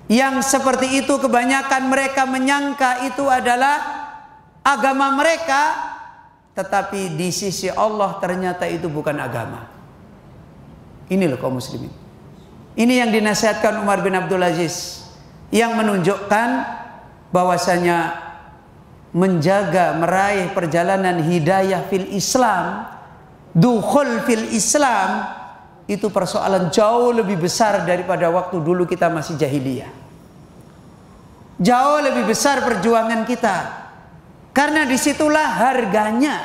Speaker 1: Yang seperti itu kebanyakan mereka menyangka itu adalah agama mereka, tetapi di sisi Allah ternyata itu bukan agama. Ini loh kaum muslimin. Ini yang dinasihatkan Umar bin Abdul Aziz, yang menunjukkan bahwasanya menjaga meraih perjalanan hidayah fil Islam, dukhul fil Islam, itu persoalan jauh lebih besar daripada waktu dulu kita masih jahiliyah. Jauh lebih besar perjuangan kita, karena disitulah harganya.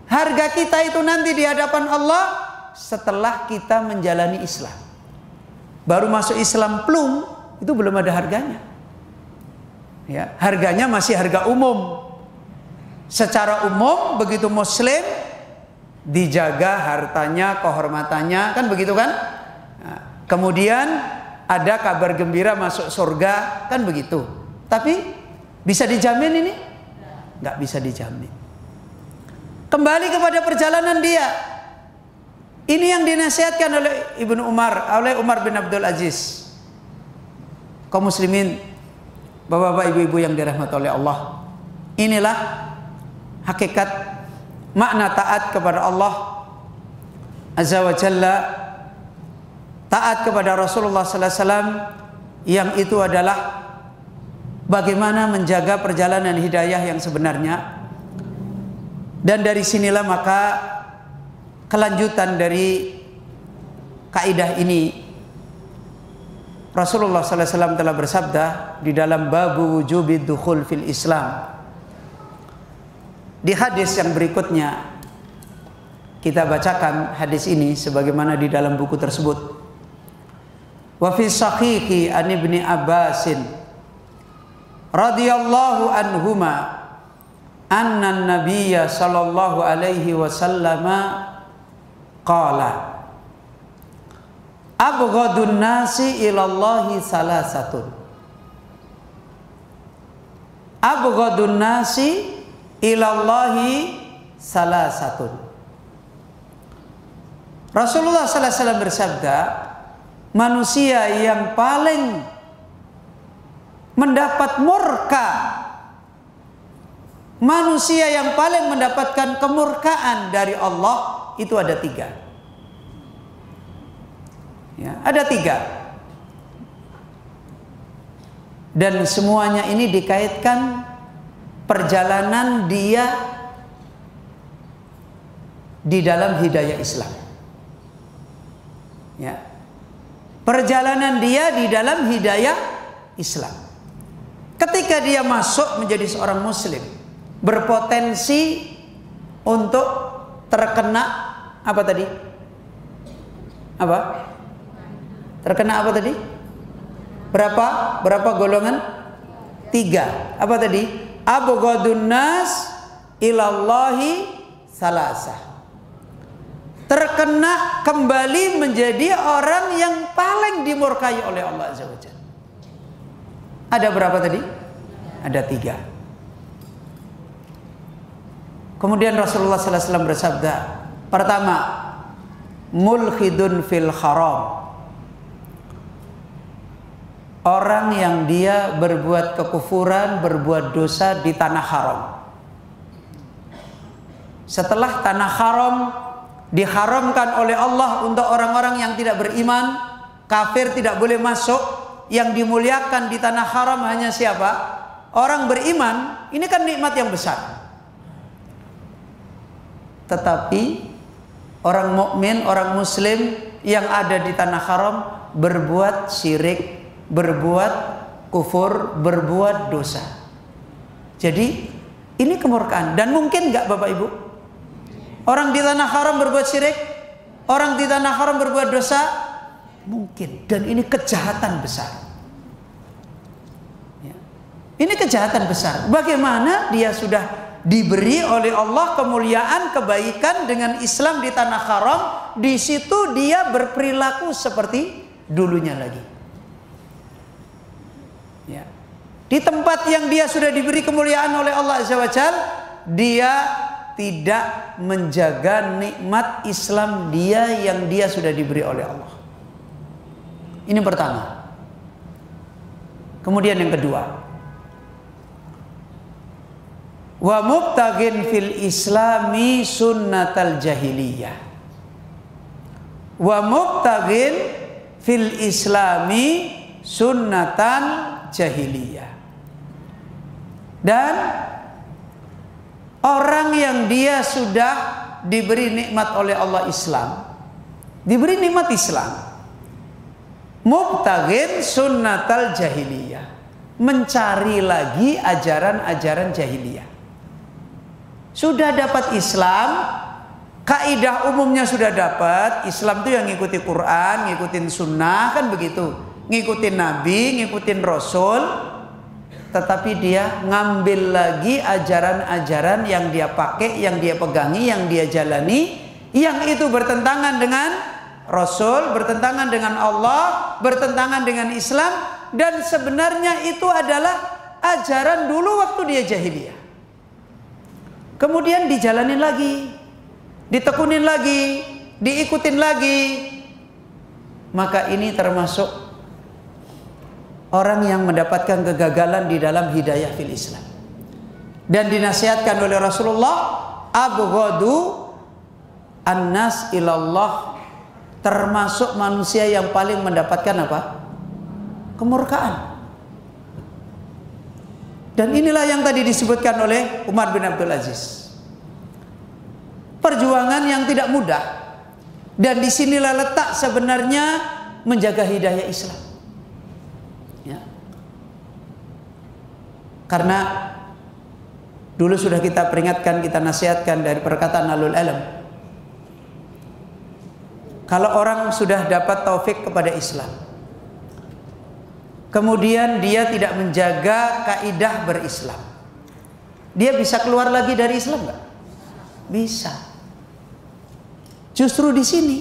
Speaker 1: Harga kita itu nanti di hadapan Allah setelah kita menjalani Islam. Baru masuk Islam plum, itu belum ada harganya. Ya, harganya masih harga umum. Secara umum begitu muslim dijaga hartanya, kehormatannya, kan begitu kan? Nah, kemudian ada kabar gembira masuk surga, kan begitu. Tapi bisa dijamin ini? Nggak bisa dijamin. Kembali kepada perjalanan dia. Ini yang dinasihatkan oleh Ibnu Umar, oleh Umar bin Abdul Aziz. Kaum muslimin, bapak-bapak, ibu-ibu yang dirahmati oleh Allah, inilah hakikat makna taat kepada Allah Azza wa Jalla, taat kepada Rasulullah sallallahu alaihi wasallam, yang itu adalah bagaimana menjaga perjalanan hidayah yang sebenarnya. Dan dari sinilah maka kelanjutan dari kaidah ini, Rasulullah sallallahu alaihi wasallam telah bersabda di dalam babu wujubid dukhul fil Islam. Di hadis yang berikutnya kita bacakan hadis ini sebagaimana di dalam buku tersebut. Wa fi sahihi an Ibni Abbasin radhiyallahu anhuma anna an-nabiyya sallallahu alaihi wasallam qala abghadun nasi ilallahi salasatun. Abghadun nasi ilallahi salasatun. Rasulullah sallallahu alaihi wasallam bersabda, manusia yang paling mendapat murka, manusia yang paling mendapatkan kemurkaan dari Allah itu ada tiga. Ya, ada tiga. Dan semuanya ini dikaitkan perjalanan dia di dalam hidayah Islam. Ya. Perjalanan dia di dalam hidayah Islam. Ketika dia masuk menjadi seorang muslim, berpotensi untuk terkena apa tadi? Apa? Terkena apa tadi? Berapa golongan? Tiga. Apa tadi? Abghadun nas ilallahi salasah. terkena kembali menjadi orang yang paling dimurkai oleh Allah Azza wa Jalla. Ada berapa tadi? Ada 3. Kemudian Rasulullah sallallahu alaihi wasallam bersabda, pertama, mulhidun fil haram. Orang yang dia berbuat kekufuran, berbuat dosa di tanah haram. Setelah tanah haram diharamkan oleh Allah untuk orang-orang yang tidak beriman, kafir tidak boleh masuk. Yang dimuliakan di tanah haram hanya siapa? Orang beriman. Ini kan nikmat yang besar. Tetapi orang mukmin, orang muslim yang ada di tanah haram berbuat syirik, berbuat kufur, berbuat dosa. Jadi ini kemurkaan. Dan mungkin nggak Bapak Ibu? Orang di tanah haram berbuat syirik, orang di tanah haram berbuat dosa, mungkin. Dan ini kejahatan besar. Ya. Ini kejahatan besar. Bagaimana dia sudah diberi oleh Allah kemuliaan, kebaikan dengan Islam di tanah haram, di situ dia berperilaku seperti dulunya lagi. Ya. Di tempat yang dia sudah diberi kemuliaan oleh Allah Azza wa Jalla, dia tidak menjaga nikmat Islam dia yang dia sudah diberi oleh Allah. Ini pertama. Kemudian yang kedua, wa mubtaghin fil islami sunnatal jahiliyah. Wa mubtaghin fil islami sunnatan jahiliyah. Dan orang yang dia sudah diberi nikmat oleh Allah Islam, diberi nikmat Islam, mubtaghin sunnatal jahiliyah, mencari lagi ajaran-ajaran jahiliyah. Sudah dapat Islam, kaidah umumnya sudah dapat. Islam itu yang ngikuti Quran, ngikutin sunnah, kan begitu, ngikutin Nabi, ngikutin Rasul. Tetapi dia ngambil lagi ajaran-ajaran yang dia pakai, yang dia pegangi, yang dia jalani, yang itu bertentangan dengan Rasul, bertentangan dengan Allah, bertentangan dengan Islam, dan sebenarnya itu adalah ajaran dulu waktu dia jahiliyah. Kemudian dijalanin lagi, ditekunin lagi, diikutin lagi. Maka ini termasuk orang yang mendapatkan kegagalan di dalam hidayah fil Islam. Dan dinasihatkan oleh Rasulullah, abghadu annas ilallah, termasuk manusia yang paling mendapatkan apa? Kemurkaan. Dan inilah yang tadi disebutkan oleh Umar bin Abdul Aziz. Perjuangan yang tidak mudah. Dan disinilah letak sebenarnya menjaga hidayah Islam. Ya. Karena dulu sudah kita peringatkan, kita nasihatkan dari perkataan Alul Alam. Kalau orang sudah dapat taufik kepada Islam, kemudian dia tidak menjaga kaidah berislam, dia bisa keluar lagi dari Islam nggak? Bisa. Justru di sini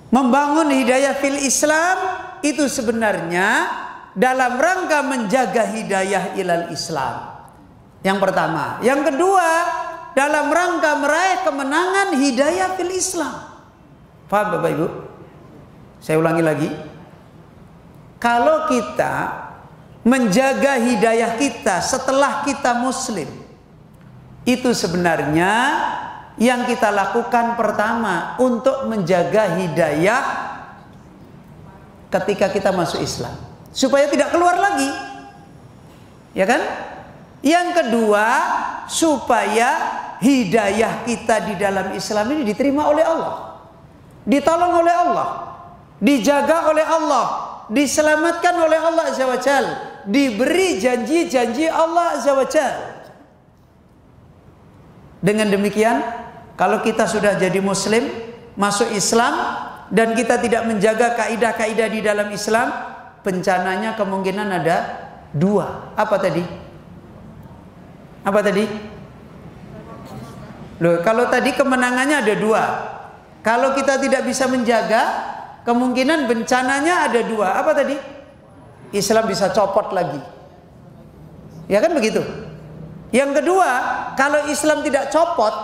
Speaker 1: membangun hidayah fil Islam itu sebenarnya dalam rangka menjaga hidayah ilal Islam. Yang pertama, yang kedua dalam rangka meraih kemenangan hidayah fil Islam. Paham Bapak Ibu? Saya ulangi lagi. Kalau kita menjaga hidayah kita setelah kita muslim, itu sebenarnya yang kita lakukan pertama untuk menjaga hidayah ketika kita masuk Islam, supaya tidak keluar lagi, ya kan? Yang kedua, supaya hidayah kita di dalam Islam ini diterima oleh Allah, ditolong oleh Allah, dijaga oleh Allah, diselamatkan oleh Allah Azza wa Jal, diberi janji-janji Allah Azza wa Jal. Dengan demikian, kalau kita sudah jadi muslim, masuk Islam, dan kita tidak menjaga kaidah-kaidah di dalam Islam, bencananya kemungkinan ada dua. Apa tadi? Apa tadi? Loh, kalau tadi kemenangannya ada dua. Kalau kita tidak bisa menjaga, kemungkinan bencananya ada dua. Apa tadi? Islam bisa copot lagi. Ya kan begitu? Yang kedua, kalau Islam tidak copot,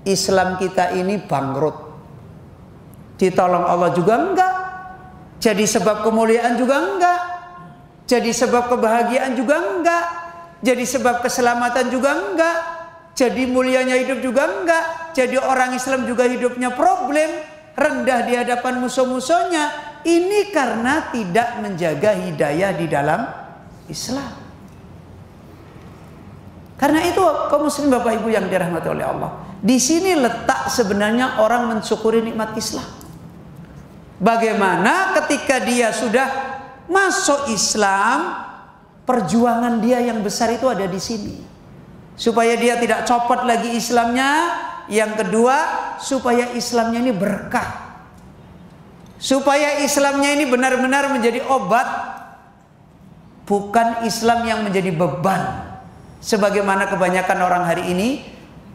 Speaker 1: Islam kita ini bangkrut. Ditolong Allah juga enggak. Jadi sebab kemuliaan juga enggak. Jadi sebab kebahagiaan juga enggak. Jadi sebab keselamatan juga enggak. Jadi mulianya hidup juga enggak. Jadi orang Islam juga hidupnya problem, rendah di hadapan musuh-musuhnya. Ini karena tidak menjaga hidayah di dalam Islam. Karena itu kaum muslim Bapak Ibu yang dirahmati oleh Allah, di sini letak sebenarnya orang mensyukuri nikmat Islam. Bagaimana ketika dia sudah masuk Islam, perjuangan dia yang besar itu ada di sini. Supaya dia tidak copot lagi Islamnya. Yang kedua, supaya Islamnya ini berkah. Supaya Islamnya ini benar-benar menjadi obat, bukan Islam yang menjadi beban. Sebagaimana kebanyakan orang hari ini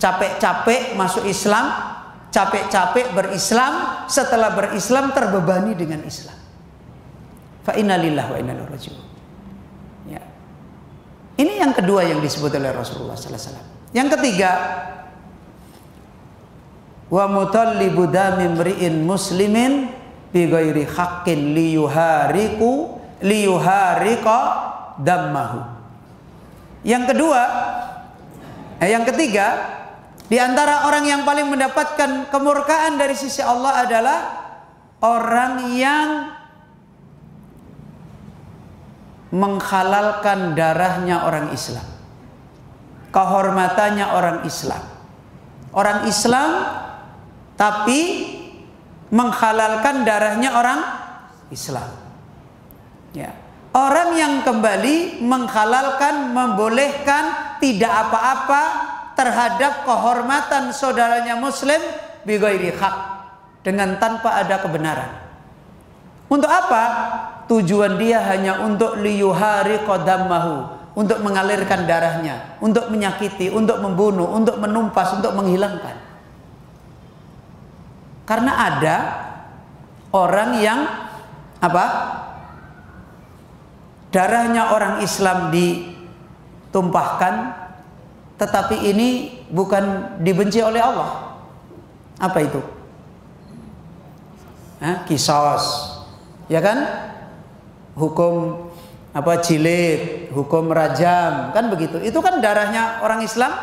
Speaker 1: capek-capek masuk Islam, capek-capek berislam, setelah berislam terbebani dengan Islam. Fa inna lillahi wa inna ilaihi raji'un. Ya. Ini yang kedua yang disebut oleh Rasulullah sallallahu alaihi wasallam. Yang ketiga, wa mutallibu dami mri'in muslimin bi ghairi haqqin liyuhariqa dammahu. Yang kedua, yang ketiga, di antara orang yang paling mendapatkan kemurkaan dari sisi Allah adalah orang yang menghalalkan darahnya orang Islam, kehormatannya orang Islam. Orang Islam tapi menghalalkan darahnya orang Islam. Ya. Orang yang kembali menghalalkan, membolehkan tidak apa-apa terhadap kehormatan saudaranya muslim bi ghairi haq, dengan tanpa ada kebenaran. Untuk apa? Tujuan dia hanya untuk liyuhari qadamahu, untuk mengalirkan darahnya, untuk menyakiti, untuk membunuh, untuk menumpas, untuk menghilangkan. Karena ada orang yang apa? Darahnya orang Islam ditumpahkan, tetapi ini bukan dibenci oleh Allah. Apa itu? Qisas, ya kan? Hukum apa, jilid, hukum rajam, kan begitu. Itu kan darahnya orang Islam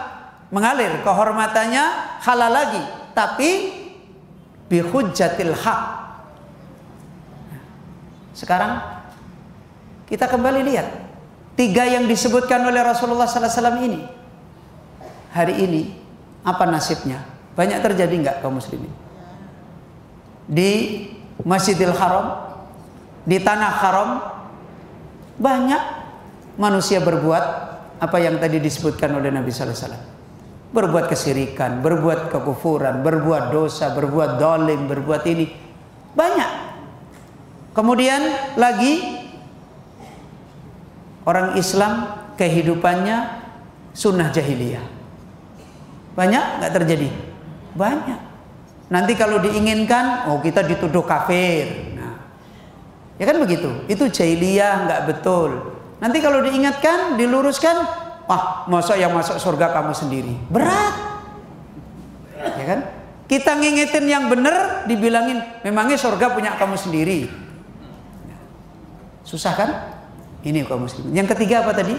Speaker 1: mengalir, kehormatannya halal lagi, tapi bihujjatil haq. Sekarang kita kembali lihat tiga yang disebutkan oleh Rasulullah SAW ini. Hari ini apa nasibnya? Banyak terjadi nggak kaum muslimin? Di Masjidil Haram, di tanah haram, banyak manusia berbuat apa yang tadi disebutkan oleh Nabi SAW. Berbuat kesyirikan, berbuat kekufuran, berbuat dosa, berbuat dolim, berbuat ini. Banyak. Kemudian lagi orang Islam kehidupannya sunnah jahiliyah. Banyak nggak terjadi? Banyak. Nanti kalau diinginkan, oh kita dituduh kafir. Nah, ya kan begitu. Itu jahiliyah, nggak betul. Nanti kalau diingatkan, diluruskan, wah masa yang masuk surga kamu sendiri. Berat. Ya kan? Kita ngingetin yang benar, dibilangin memangnya surga punya kamu sendiri. Susah kan? Ini kaum muslimin. Yang ketiga apa tadi?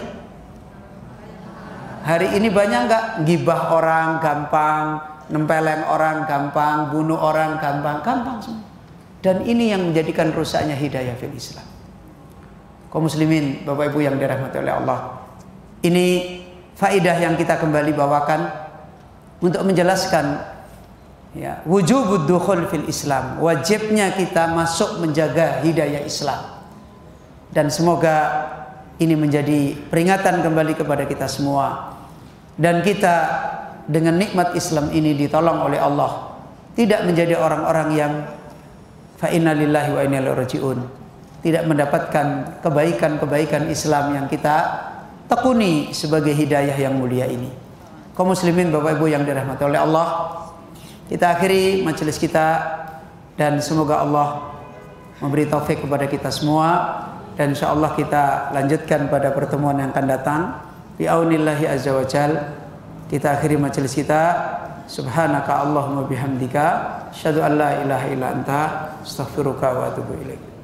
Speaker 1: Hari ini banyak nggak gibah orang gampang, nempeleng orang gampang, bunuh orang gampang semua. Dan ini yang menjadikan rusaknya hidayah fil Islam. Kaum muslimin, Bapak Ibu yang dirahmati oleh Allah. Ini faidah yang kita kembali bawakan untuk menjelaskan ya, wujubud dukhul fil Islam, wajibnya kita masuk menjaga hidayah Islam. Dan semoga ini menjadi peringatan kembali kepada kita semua, dan kita dengan nikmat Islam ini ditolong oleh Allah, tidak menjadi orang-orang yang fa inna lillahi wa inna ilaihi raji'un, tidak mendapatkan kebaikan-kebaikan Islam yang kita tekuni sebagai hidayah yang mulia ini. Kaum muslimin Bapak Ibu yang dirahmati oleh Allah, Kita akhiri majelis kita dan semoga Allah memberi taufik kepada kita semua, dan insyaallah kita lanjutkan pada pertemuan yang akan datang bi'aunillahi azza wa jal. Kita akhiri majelis kita. Subhanaka Allahumma bihamdika asyhadu an la ilaha illa anta astaghfiruka wa atubu ilaik.